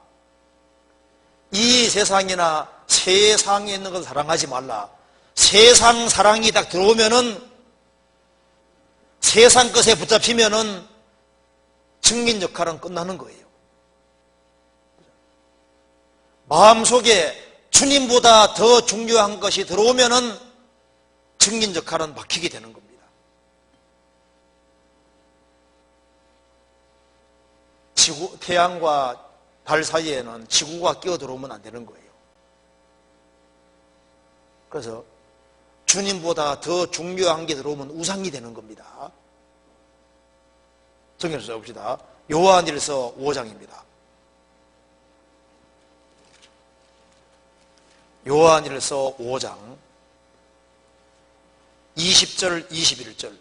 이 세상이나 세상에 있는 것을 사랑하지 말라. 세상 사랑이 딱 들어오면은, 세상 것에 붙잡히면은 증인 역할은 끝나는 거예요. 마음속에 주님보다 더 중요한 것이 들어오면은 증인 역할은 막히게 되는 겁니다. 태양과 달 사이에는 지구가 끼어 들어오면 안 되는 거예요. 그래서 주님보다 더 중요한 게 들어오면 우상이 되는 겁니다. 성경을 써봅시다. 요한일서 5장입니다. 요한일서 5장 20절 21절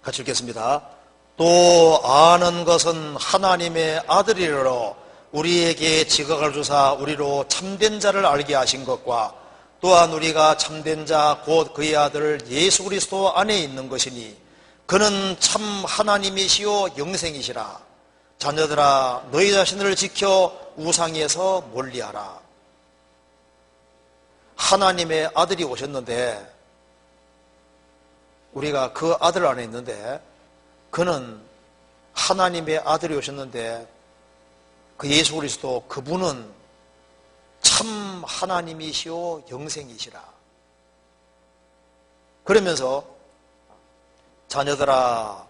같이 읽겠습니다. 또 아는 것은 하나님의 아들이러 우리에게 지각을 주사 우리로 참된 자를 알게 하신 것과 또한 우리가 참된 자 곧 그의 아들 예수 그리스도 안에 있는 것이니 그는 참 하나님이시요 영생이시라. 자녀들아 너희 자신을 지켜 우상에서 멀리하라. 하나님의 아들이 오셨는데 우리가 그 아들 안에 있는데 그는 하나님의 아들이 오셨는데 그 예수 그리스도 그분은 참 하나님이시오 영생이시라. 그러면서 자녀들아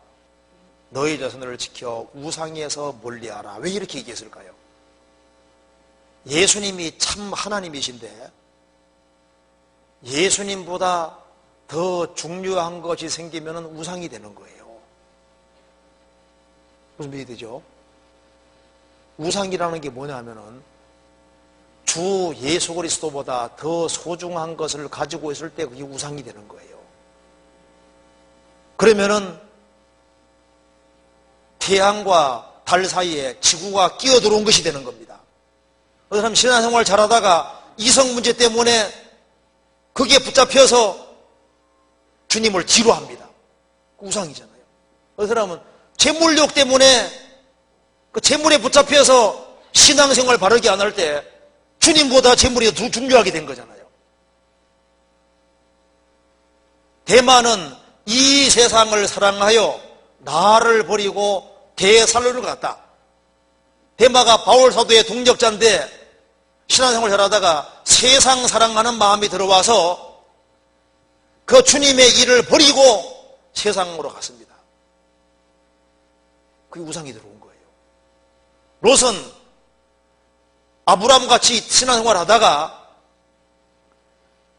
너희 자손을 지켜 우상에서 멀리하라. 왜 이렇게 얘기했을까요? 예수님이 참 하나님이신데 예수님보다 더 중요한 것이 생기면 우상이 되는 거예요. 무슨 말이 되죠? 우상이라는 게 뭐냐 하면은 주 예수 그리스도보다 더 소중한 것을 가지고 있을 때 그게 우상이 되는 거예요. 그러면은 태양과 달 사이에 지구가 끼어 들어온 것이 되는 겁니다. 어떤 사람 신앙생활 잘하다가 이성 문제 때문에 거기에 붙잡혀서 주님을 뒤로합니다. 우상이잖아요. 어떤 사람은 재물욕 때문에 그 재물에 붙잡혀서 신앙생활 바르게 안 할 때 주님보다 재물이 더 중요하게 된 거잖아요. 대만은 이 세상을 사랑하여 나를 버리고 대살로를 갔다. 대마가 바울 사도의 동력자인데 신앙생활 잘하다가 세상 사랑하는 마음이 들어와서 그 주님의 일을 버리고 세상으로 갔습니다. 그게 우상이 들어온 거예요. 롯은 아브라함같이 신앙생활 하다가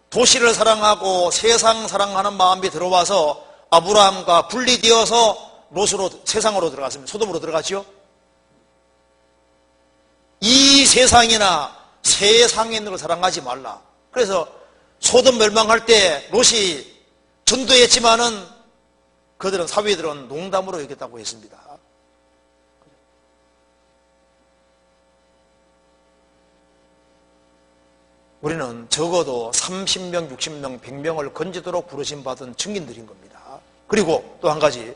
도시를 사랑하고 세상 사랑하는 마음이 들어와서 아브라함과 분리되어서 롯으로 세상으로 들어갔습니다. 소돔으로 들어갔죠. 이 세상이나 세상에 있는 걸 사랑하지 말라. 그래서 소돔 멸망할 때 롯이 전도했지만은 그들은 사위들은 농담으로 여겼다고 했습니다. 우리는 적어도 30명, 60명, 100명을 건지도록 부르심 받은 증인들인 겁니다. 그리고 또 한 가지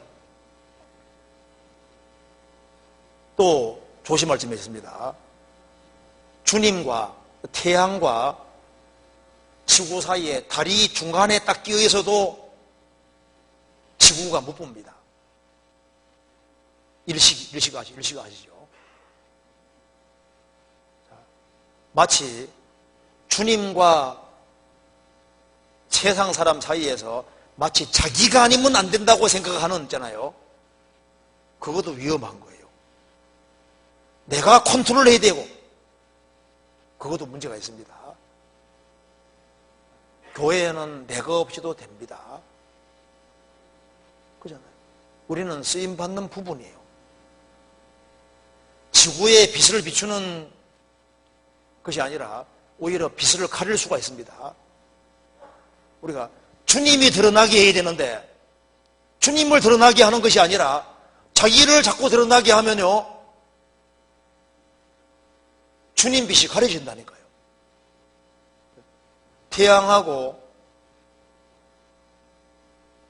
또 조심할 점이 있습니다. 주님과 태양과 지구 사이에 달이 중간에 딱 끼어 있어도 지구가 못 봅니다. 일식 아시죠? 마치 주님과 세상 사람 사이에서 마치 자기가 아니면 안 된다고 생각하는 있잖아요. 그것도 위험한 거예요. 내가 컨트롤해야 되고 그것도 문제가 있습니다. 교회에는 내가 없이도 됩니다. 그잖아요. 우리는 쓰임받는 부분이에요. 지구에 빛을 비추는 것이 아니라 오히려 빛을 가릴 수가 있습니다. 우리가 주님이 드러나게 해야 되는데 주님을 드러나게 하는 것이 아니라 자기를 자꾸 드러나게 하면요 주님 빛이 가려진다니까요. 태양하고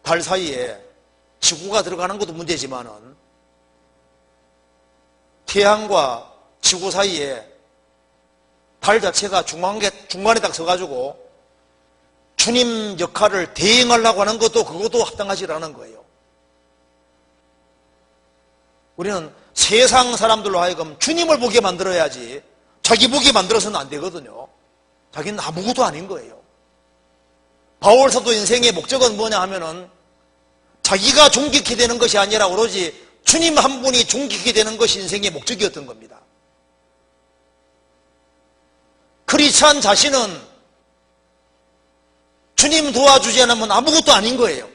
달 사이에 지구가 들어가는 것도 문제지만은 태양과 지구 사이에 달 자체가 중간에 딱 서가지고 주님 역할을 대행하려고 하는 것도 그것도 합당하지 않은 거예요. 우리는 세상 사람들로 하여금 주님을 보게 만들어야지 자기 보게 만들어서는 안 되거든요. 자기는 아무것도 아닌 거예요. 바울 사도 인생의 목적은 뭐냐 하면은 자기가 존귀케 되는 것이 아니라 오로지 주님 한 분이 존귀케 되는 것이 인생의 목적이었던 겁니다. 크리스찬 자신은 주님 도와주지 않으면 아무것도 아닌 거예요.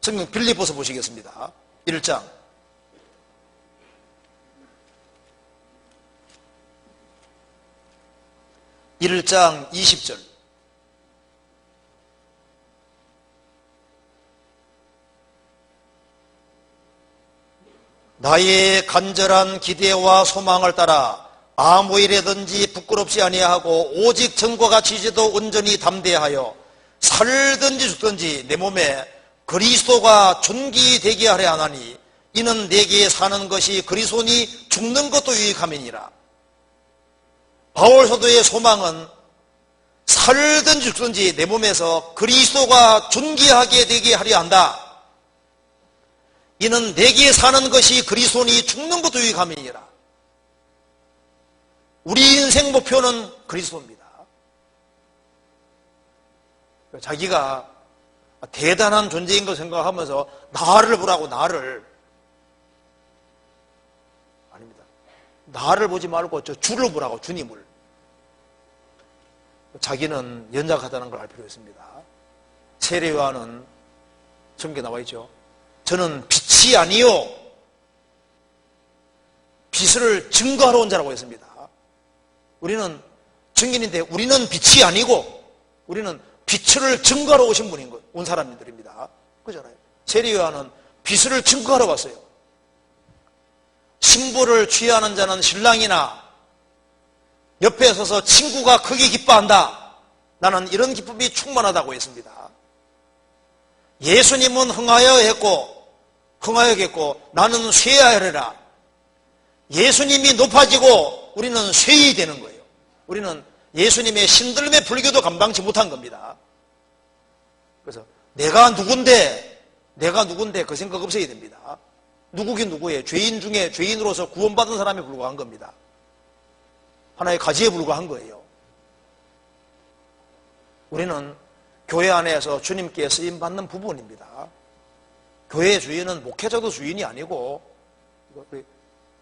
성경 빌립보서 보시겠습니다. 1장 20절. 나의 간절한 기대와 소망을 따라 아무 일에든지 부끄럽지 아니하고 오직 전과 같이 이제도 온전히 담대하여 살든지 죽든지 내 몸에 그리스도가 존귀되게 하려 하나니 이는 내게 사는 것이 그리스도니 죽는 것도 유익함이니라. 바울 사도의 소망은 살든지 죽든지 내 몸에서 그리스도가 존귀하게 되게 하려 한다. 이는 내게 사는 것이 그리스도니 죽는 것도 유익함이니라. 우리 인생 목표는 그리스도입니다. 자기가 대단한 존재인 걸 생각하면서 나를 보라고, 나를. 아닙니다. 나를 보지 말고 저 주를 보라고, 주님을. 자기는 연약하다는 걸 알 필요가 있습니다. 세례요한은 성경에 나와 있죠. 저는 빛이 아니요 빛을 증거하러 온 자라고 했습니다. 우리는 증인인데 우리는 빛이 아니고 우리는 빛을 증거하러 오신 분인 것, 온 사람들입니다. 그잖아요. 세례요한은 빛을 증거하러 왔어요. 신부를 취하는 자는 신랑이나 옆에 서서 친구가 크게 기뻐한다. 나는 이런 기쁨이 충만하다고 했습니다. 예수님은 흥하여겠고 나는 쇠하여라. 예수님이 높아지고 우리는 쇠이 되는 거예요. 우리는 예수님의 신들림의 불교도 감당치 못한 겁니다. 그래서 내가 누군데 그 생각 없어야 됩니다. 누구긴 누구예요. 죄인 중에 죄인으로서 구원받은 사람에 불과한 겁니다. 하나의 가지에 불과한 거예요. 우리는 교회 안에서 주님께 쓰임받는 부분입니다. 교회 주인은 목회자도 주인이 아니고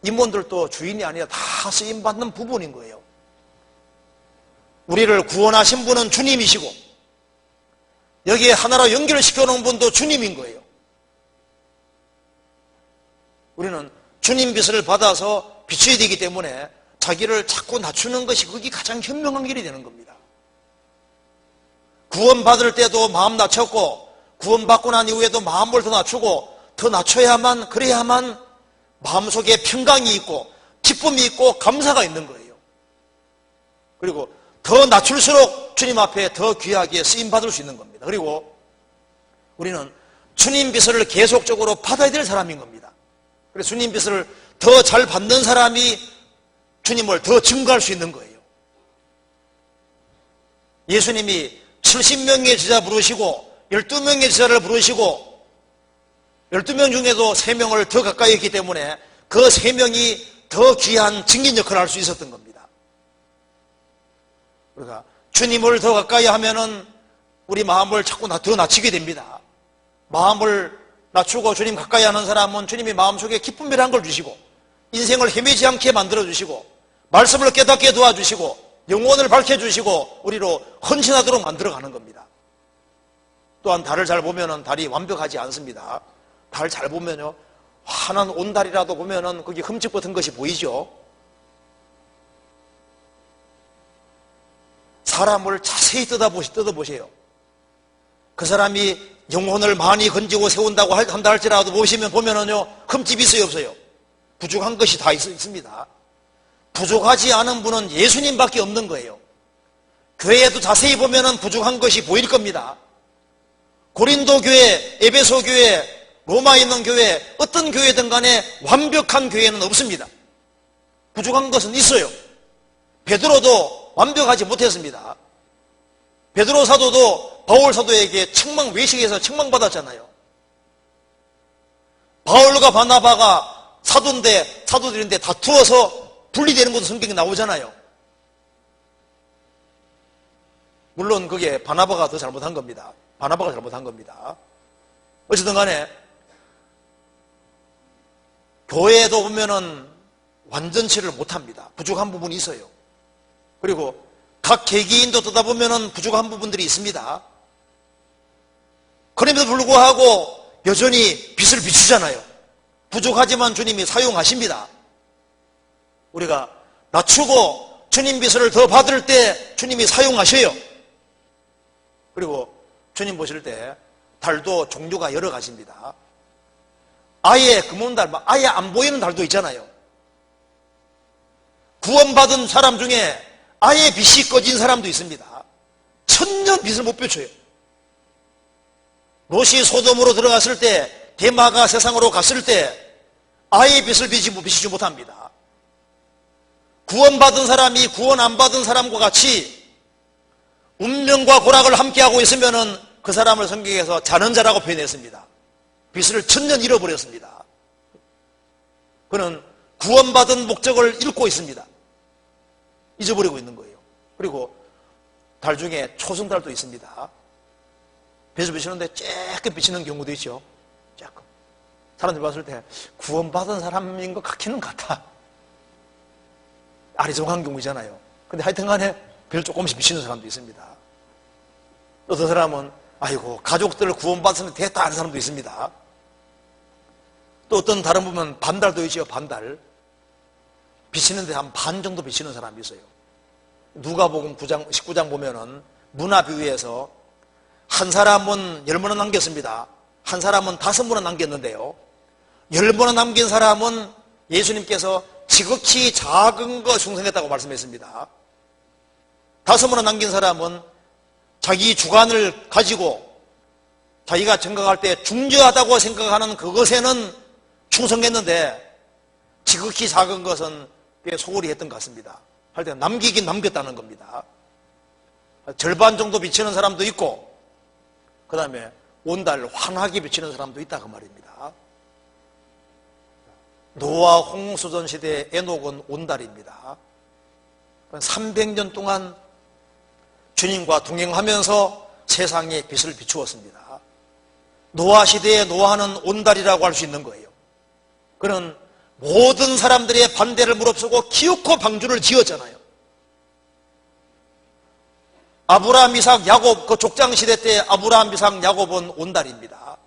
임원들도 주인이 아니라 다 쓰임받는 부분인 거예요. 우리를 구원하신 분은 주님이시고 여기에 하나로 연결시켜 놓은 분도 주님인 거예요. 우리는 주님 빛을 받아서 비춰야 되기 때문에 자기를 자꾸 낮추는 것이 그게 가장 현명한 길이 되는 겁니다. 구원받을 때도 마음 낮췄고 구원받고 난 이후에도 마음을 더 낮추고 더 낮춰야만, 그래야만 마음속에 평강이 있고 기쁨이 있고 감사가 있는 거예요. 그리고 더 낮출수록 주님 앞에 더 귀하게 쓰임받을 수 있는 겁니다. 그리고 우리는 주님 빛을 계속적으로 받아야 될 사람인 겁니다. 그래서 주님 빛을 더 잘 받는 사람이 주님을 더 증거할 수 있는 거예요. 예수님이 70명의 제자 부르시고 12명의 제자를 부르시고 12명 중에도 3명을 더 가까이 했기 때문에 그 3명이 더 귀한 증인 역할을 할 수 있었던 겁니다. 그러니까 주님을 더 가까이 하면은 우리 마음을 자꾸 더 낮추게 됩니다. 마음을 낮추고 주님 가까이 하는 사람은 주님이 마음속에 기쁨이라는 걸 주시고 인생을 헤매지 않게 만들어주시고 말씀을 깨닫게 도와주시고 영혼을 밝혀주시고 우리로 헌신하도록 만들어가는 겁니다. 또한 달을 잘 보면은 달이 완벽하지 않습니다. 달 잘 보면요, 환한 온달이라도 보면은 거기 흠집 같은 것이 보이죠. 사람을 자세히 뜯어보세요. 그 사람이 영혼을 많이 건지고 세운다고 한다 할지라도 보면은요, 흠집이 있어요, 없어요? 부족한 것이 다 있습니다. 부족하지 않은 분은 예수님밖에 없는 거예요. 교회에도 자세히 보면은 부족한 것이 보일 겁니다. 고린도 교회, 에베소 교회, 로마에 있는 교회, 어떤 교회든 간에 완벽한 교회는 없습니다. 부족한 것은 있어요. 베드로도 완벽하지 못했습니다. 베드로 사도도 바울 사도에게 외식에서 책망받았잖아요. 바울과 바나바가 사도들인데 다투어서 분리되는 것도 성경에 나오잖아요. 물론 그게 바나바가 더 잘못한 겁니다. 바나바가 잘못한 겁니다. 어쨌든 간에 교회에도 보면은 완전치를 못합니다. 부족한 부분이 있어요. 그리고 각 개개인도 듣다 보면 부족한 부분들이 있습니다. 그럼에도 불구하고 여전히 빚을 비추잖아요. 부족하지만 주님이 사용하십니다. 우리가 낮추고 주님 빚을 더 받을 때 주님이 사용하셔요. 그리고 주님 보실 때 달도 종류가 여러 가지입니다. 아예 금온달, 아예 안 보이는 달도 있잖아요. 구원받은 사람 중에 아예 빛이 꺼진 사람도 있습니다. 천년 빛을 못 비춰요. 롯이 소돔으로 들어갔을 때, 데마가 세상으로 갔을 때 아예 빛을 비추지 못합니다. 구원받은 사람이 구원 안 받은 사람과 같이 운명과 고락을 함께하고 있으면 그 사람을 성경에서 자는 자라고 표현했습니다. 빛을 천년 잃어버렸습니다. 그는 구원받은 목적을 잃고 있습니다. 잊어버리고 있는 거예요. 그리고 달 중에 초승달도 있습니다. 빛을 비추는데 쬐끔 비치는 경우도 있죠. 쬐끔. 사람들이 봤을 때 구원받은 사람인 것 같기는 같아. 아리송한 경우잖아요. 근데 하여튼 간에 별 조금씩 비치는 사람도 있습니다. 또 어떤 사람은 아이고 가족들을 구원받았으면 됐다 하는 사람도 있습니다. 또 어떤 다른 보면 반달도 있죠. 반달. 비치는데 한 반 정도 비치는 사람이 있어요. 누가복음 9장, 19장 보면은 문화 비유에서 한 사람은 10문을 남겼습니다. 한 사람은 5문을 남겼는데요. 10문을 남긴 사람은 예수님께서 지극히 작은 거 충성했다고 말씀했습니다. 5문을 남긴 사람은 자기 주관을 가지고 자기가 생각할 때 중요하다고 생각하는 그것에는 충성했는데 지극히 작은 것은 꽤 소홀히 했던 것 같습니다. 할 때 남기긴 남겼다는 겁니다. 절반 정도 비치는 사람도 있고 그 다음에 온달 환하게 비치는 사람도 있다 그 말입니다. 노아 홍수전 시대의 에녹은 온달입니다. 300년 동안 주님과 동행하면서 세상에 빛을 비추었습니다. 노아 시대의 노아는 온달이라고 할 수 있는 거예요. 그는 모든 사람들의 반대를 무릅쓰고 기어코 방주를 지었잖아요. 아브라함, 이삭, 야곱, 그 족장 시대 때 아브라함, 이삭, 야곱은 온달입니다.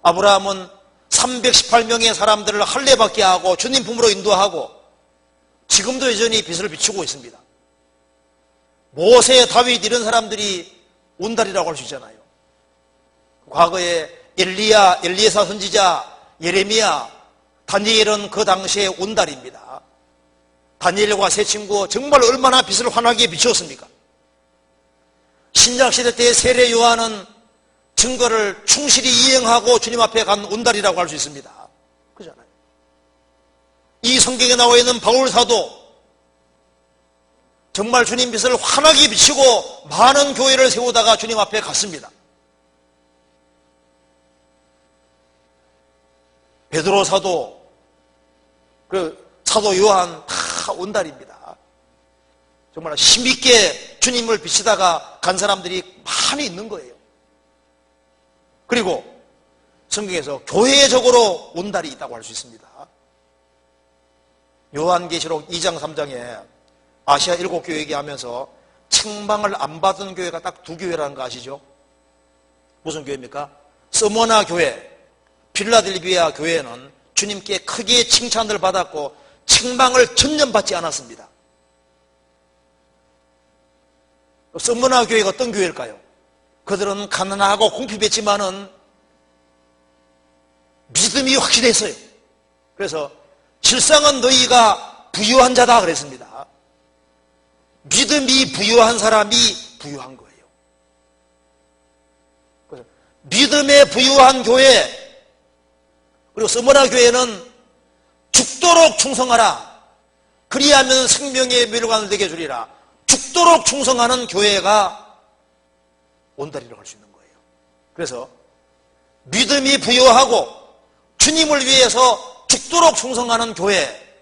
아브라함은 318명의 사람들을 할례받게 하고 주님 품으로 인도하고 지금도 여전히 빛을 비추고 있습니다. 모세, 다윗 이런 사람들이 온달이라고 할 수 있잖아요. 과거에 엘리야, 엘리에사 선지자, 예레미야, 다니엘은 그 당시에 온달입니다. 다니엘과 세 친구 정말 얼마나 빛을 환하게 비추었습니까? 신약시대 때의 세례 요한은 증거를 충실히 이행하고 주님 앞에 간 온달이라고 할 수 있습니다. 그잖아요. 이 성경에 나와 있는 바울 사도 정말 주님 빛을 환하게 비치고 많은 교회를 세우다가 주님 앞에 갔습니다. 베드로 사도, 그 사도 요한 다 온달입니다. 정말 힘있게 주님을 비치다가 간 사람들이 많이 있는 거예요. 그리고 성경에서 교회적으로 온달이 있다고 할 수 있습니다. 요한계시록 2장 3장에 아시아 7교회 얘기하면서 책망을 안 받은 교회가 딱 2교회라는 거 아시죠? 무슨 교회입니까? 스모나 교회, 필라델비아 교회는 주님께 크게 칭찬을 받았고 책망을 전혀 받지 않았습니다. 스모나 교회가 어떤 교회일까요? 그들은 가난하고 궁핍했지만은 믿음이 확실했어요. 그래서 실상은 너희가 부유한 자다 그랬습니다. 믿음이 부유한 사람이 부유한 거예요. 그래서 믿음에 부유한 교회, 그리고 스모나 교회는 죽도록 충성하라. 그리하면 생명의 멸관을 내게 주리라. 죽도록 충성하는 교회가 온달이라고 할 수 있는 거예요. 그래서 믿음이 부유하고 주님을 위해서 죽도록 충성하는 교회,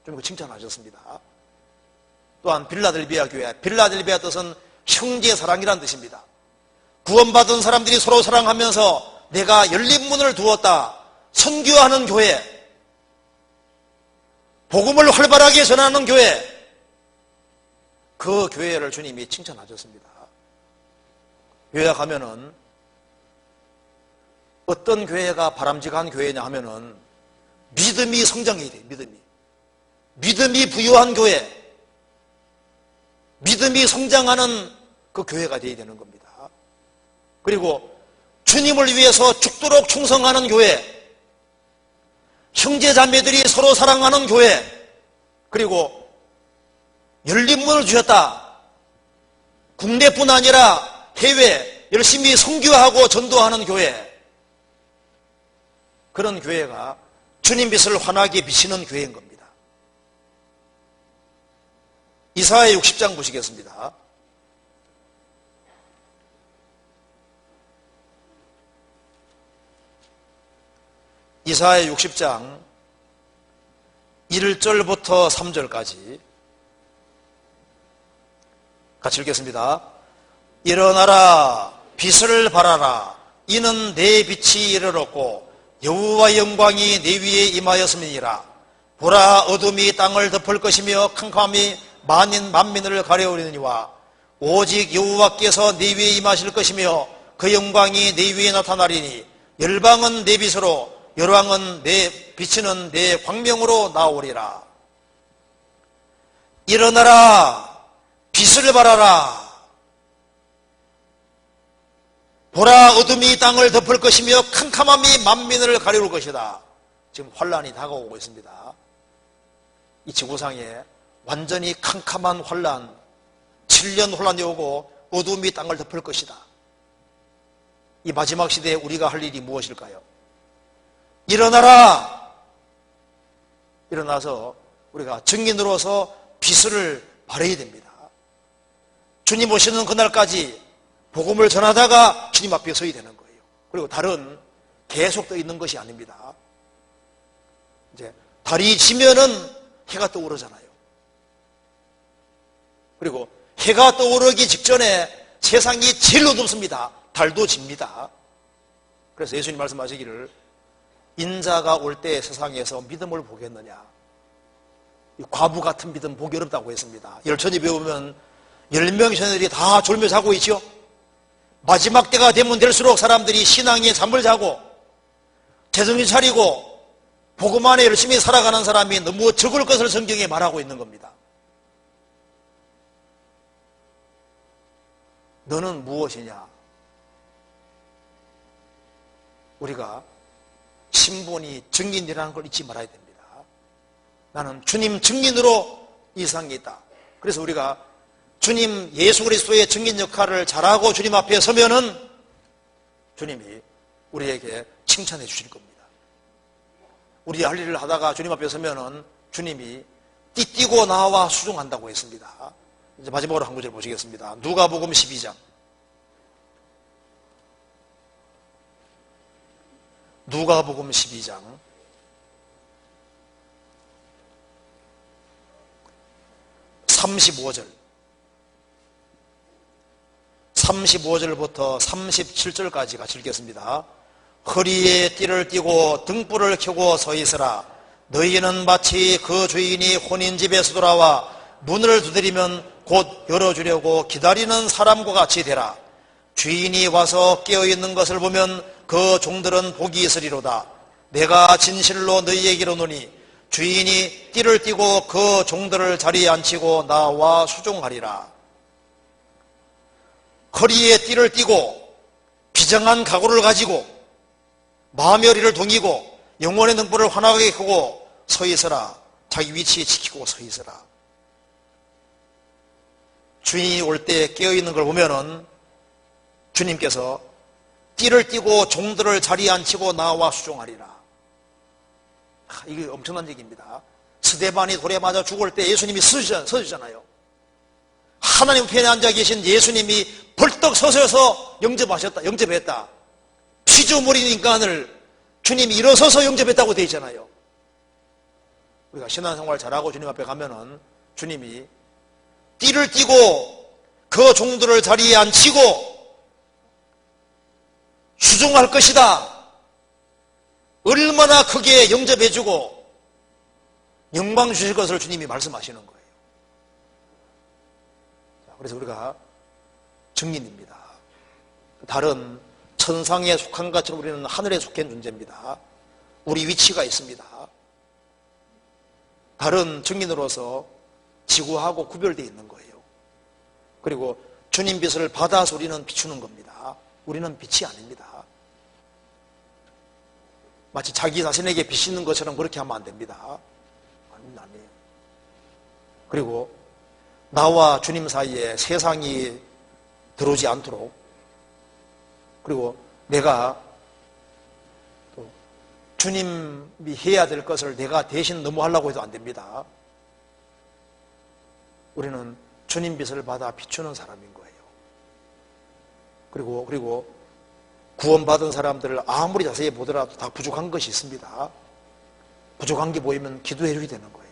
좀 칭찬하셨습니다. 또한 빌라델비아 교회, 빌라델비아 뜻은 형제 사랑이라는 뜻입니다. 구원받은 사람들이 서로 사랑하면서 내가 열린 문을 두었다, 선교하는 교회, 복음을 활발하게 전하는 교회, 그 교회를 주님이 칭찬하셨습니다. 요약하면은 어떤 교회가 바람직한 교회냐 하면은 믿음이 성장해야 돼요. 믿음이 부유한 교회, 믿음이 성장하는 그 교회가 되어야 되는 겁니다. 그리고 주님을 위해서 죽도록 충성하는 교회, 형제 자매들이 서로 사랑하는 교회, 그리고 열린 문을 주셨다. 국내뿐 아니라 해외 열심히 선교하고 전도하는 교회, 그런 교회가 주님 빛을 환하게 비치는 교회인 겁니다. 이사야 60장 보시겠습니다. 이사야 60장 1절부터 3절까지 같이 읽겠습니다. 일어나라, 빛을 발하라. 이는 내 빛이 이르렀고 여호와의 영광이 내 위에 임하였음이니라. 보라, 어둠이 땅을 덮을 것이며 캄캄함이 만민을 가려우리니와 오직 여호와께서 내 위에 임하실 것이며 그 영광이 내 위에 나타나리니 열방은 내 빛으로 열왕은 내 비치는 내 광명으로 나오리라. 일어나라, 빛을 발하라. 보라, 어둠이 땅을 덮을 것이며 캄캄함이 만민을 가려울 것이다. 지금 환란이 다가오고 있습니다. 이 지구상에 완전히 캄캄한 환란, 7년 환란이 오고 어둠이 땅을 덮을 것이다. 이 마지막 시대에 우리가 할 일이 무엇일까요? 일어나라! 일어나서 우리가 증인으로서 빛을 발해야 됩니다. 주님 오시는 그날까지 복음을 전하다가 주님 앞에 서야 되는 거예요. 그리고 달은 계속 떠 있는 것이 아닙니다. 이제 달이 지면은 해가 떠오르잖아요. 그리고 해가 떠오르기 직전에 세상이 제일 어둡습니다. 달도 집니다. 그래서 예수님 말씀하시기를 인자가 올 때 세상에서 믿음을 보겠느냐. 과부 같은 믿음 보기 어렵다고 했습니다. 열천이 배우면 10명의 처녀들이 다 졸며 자고 있죠. 마지막 때가 되면 될수록 사람들이 신앙에 잠을 자고 재정신 차리고 복음 안에 열심히 살아가는 사람이 너무 적을 것을 성경에 말하고 있는 겁니다. 너는 무엇이냐? 우리가 신분이 증인이라는 걸 잊지 말아야 됩니다. 나는 주님 증인으로 이 세상에 있다. 그래서 우리가 주님 예수 그리스도의 증인 역할을 잘하고 주님 앞에 서면은 주님이 우리에게 칭찬해 주실 겁니다. 우리 할 일을 하다가 주님 앞에 서면은 주님이 띠띠고 나와 수종한다고 했습니다. 이제 마지막으로 한 구절 보시겠습니다. 누가복음 12장. 누가복음 12장 35절 35절부터 37절까지 같이 읽겠습니다. 허리에 띠를 띠고 등불을 켜고 서 있으라. 너희는 마치 그 주인이 혼인집에서 돌아와 문을 두드리면 곧 열어주려고 기다리는 사람과 같이 되라. 주인이 와서 깨어있는 것을 보면 그 종들은 복이 있으리로다. 내가 진실로 너희에게 이르노니 주인이 띠를 띠고 그 종들을 자리에 앉히고 나와 수종하리라. 허리에 띠를 띠고 비장한 각오를 가지고 마음의 어리를 동이고 영혼의 등불을 환하게 켜고 서 있으라. 자기 위치에 지키고 서 있으라. 주인이 올 때 깨어있는 걸 보면은 주님께서 띠를 띠고 종들을 자리에 앉히고 나와 수종하리라. 이게 엄청난 얘기입니다. 스데반이 돌에 맞아 죽을 때 예수님이 서주잖아요. 하나님 편에 앉아 계신 예수님이 벌떡 서셔서 영접했다. 피조물인 인간을 주님이 일어서서 영접했다고 되어 있잖아요. 우리가 신앙생활 잘하고 주님 앞에 가면은 주님이 띠를 띠고 그 종들을 자리에 앉히고 수종할 것이다. 얼마나 크게 영접해주고 영광 주실 것을 주님이 말씀하시는 거예요. 그래서 우리가 증인입니다. 다른 천상에 속한 것처럼 우리는 하늘에 속한 존재입니다. 우리 위치가 있습니다. 다른 증인으로서 지구하고 구별되어 있는 거예요. 그리고 주님 빛을 받아서 우리는 비추는 겁니다. 우리는 빛이 아닙니다. 마치 자기 자신에게 빛이 있는 것처럼 그렇게 하면 안 됩니다. 아니에요. 그리고 나와 주님 사이에 세상이 들어오지 않도록, 그리고 내가 또 주님이 해야 될 것을 내가 대신 너무 하려고 해도 안 됩니다. 우리는 주님 빛을 받아 비추는 사람인 거예요. 그리고 구원받은 사람들을 아무리 자세히 보더라도 다 부족한 것이 있습니다. 부족한 게 보이면 기도해 줘야 되는 거예요.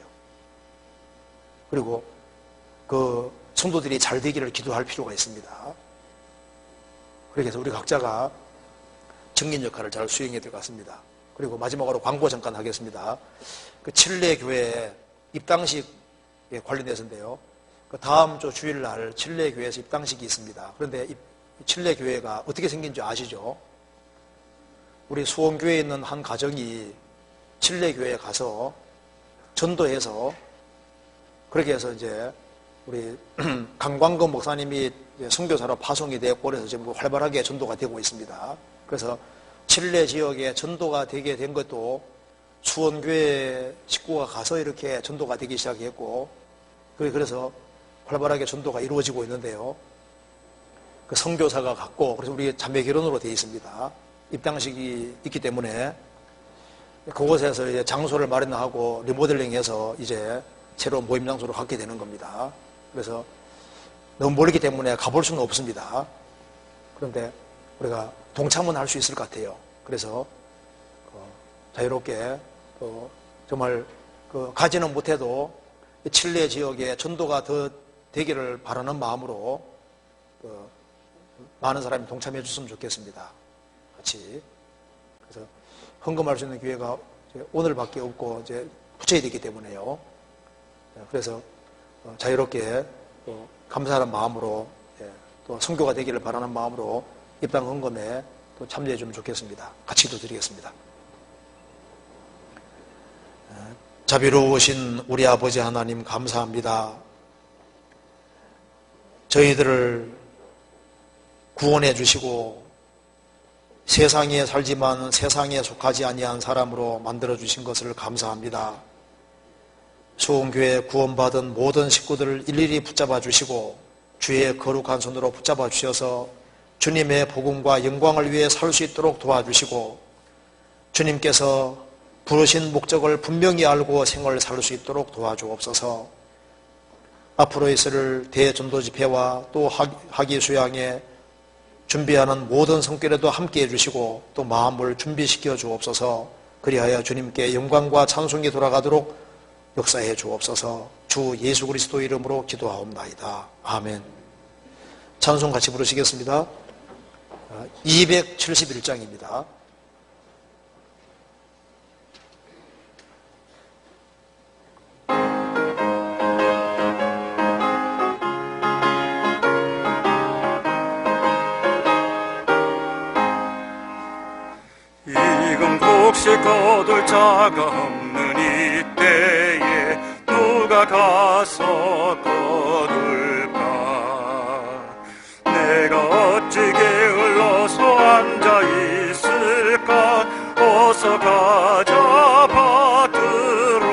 그리고 그 성도들이 잘 되기를 기도할 필요가 있습니다. 그래서 우리 각자가 증인 역할을 잘 수행해야 될 것 같습니다. 그리고 마지막으로 광고 잠깐 하겠습니다. 그 칠레 교회 입당식에 관련해서인데요. 그 다음 주 주일날 칠레 교회에서 입당식이 있습니다. 그런데 칠레 교회가 어떻게 생긴 줄 아시죠? 우리 수원교회에 있는 한 가정이 칠레 교회에 가서 전도해서, 그렇게 해서 이제 우리 강광금 목사님이 선교사로 파송이 되었고, 그래서 지금 활발하게 전도가 되고 있습니다. 그래서 칠레 지역에 전도가 되게 된 것도 수원교회 식구가 가서 이렇게 전도가 되기 시작했고, 그래서 활발하게 전도가 이루어지고 있는데요. 그 선교사가 갔고, 그래서 우리 자매 결혼으로 되어 있습니다. 입당식이 있기 때문에 그곳에서 이제 장소를 마련하고 리모델링해서 이제 새로운 모임 장소로 갖게 되는 겁니다. 그래서 너무 멀기 때문에 가볼 수는 없습니다. 그런데 우리가 동참은 할 수 있을 것 같아요. 그래서 자유롭게 또 정말 가지는 못해도 칠레 지역에 전도가 더 되기를 바라는 마음으로 많은 사람이 동참해 줬으면 좋겠습니다. 같이. 그래서 헌금할 수 있는 기회가 오늘밖에 없고 이제 붙여야 되기 때문에요. 그래서 자유롭게 또 감사하는 마음으로, 또 선교가 되기를 바라는 마음으로 입당 헌금에 또 참여해 주면 좋겠습니다. 같이 기도드리겠습니다. 자비로우신 우리 아버지 하나님 감사합니다. 저희들을 구원해 주시고 세상에 살지만 세상에 속하지 아니한 사람으로 만들어 주신 것을 감사합니다. 수원교회 구원받은 모든 식구들을 일일이 붙잡아 주시고 주의 거룩한 손으로 붙잡아 주셔서 주님의 복음과 영광을 위해 살 수 있도록 도와주시고, 주님께서 부르신 목적을 분명히 알고 생을 살 수 있도록 도와주옵소서. 앞으로 있을 대전도 집회와 또 학위 수양에 준비하는 모든 성결에도 함께 해주시고 또 마음을 준비시켜 주옵소서. 그리하여 주님께 영광과 찬송이 돌아가도록 역사해 주옵소서. 주 예수 그리스도 이름으로 기도하옵나이다. 아멘. 찬송 같이 부르시겠습니다. 271장입니다. 혹시 거둘 자가 없는 이때에 누가 가서 거둘까? 내가 어찌 게을러서 앉아 있을까? 어서 가자 밭으로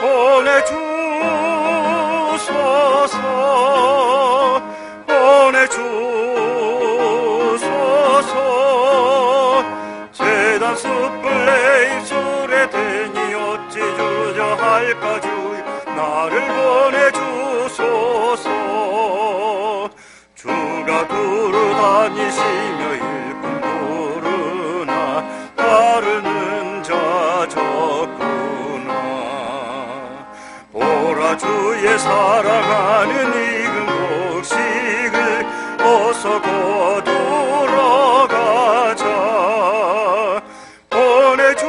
보내주소서, 보내주소서. 재단 숯불 내 입술에 대니 어찌 주저할까? 주여 나를 보내주소서. 주가 두루 다니시며 일꾼 부르나 따르는 자 적구나. 보라 주의 사랑하는 익은 곡식을 어서 거두러 가자. 보내주소서,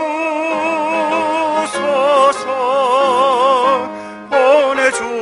보내주소서.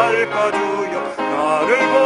할까 주여 나를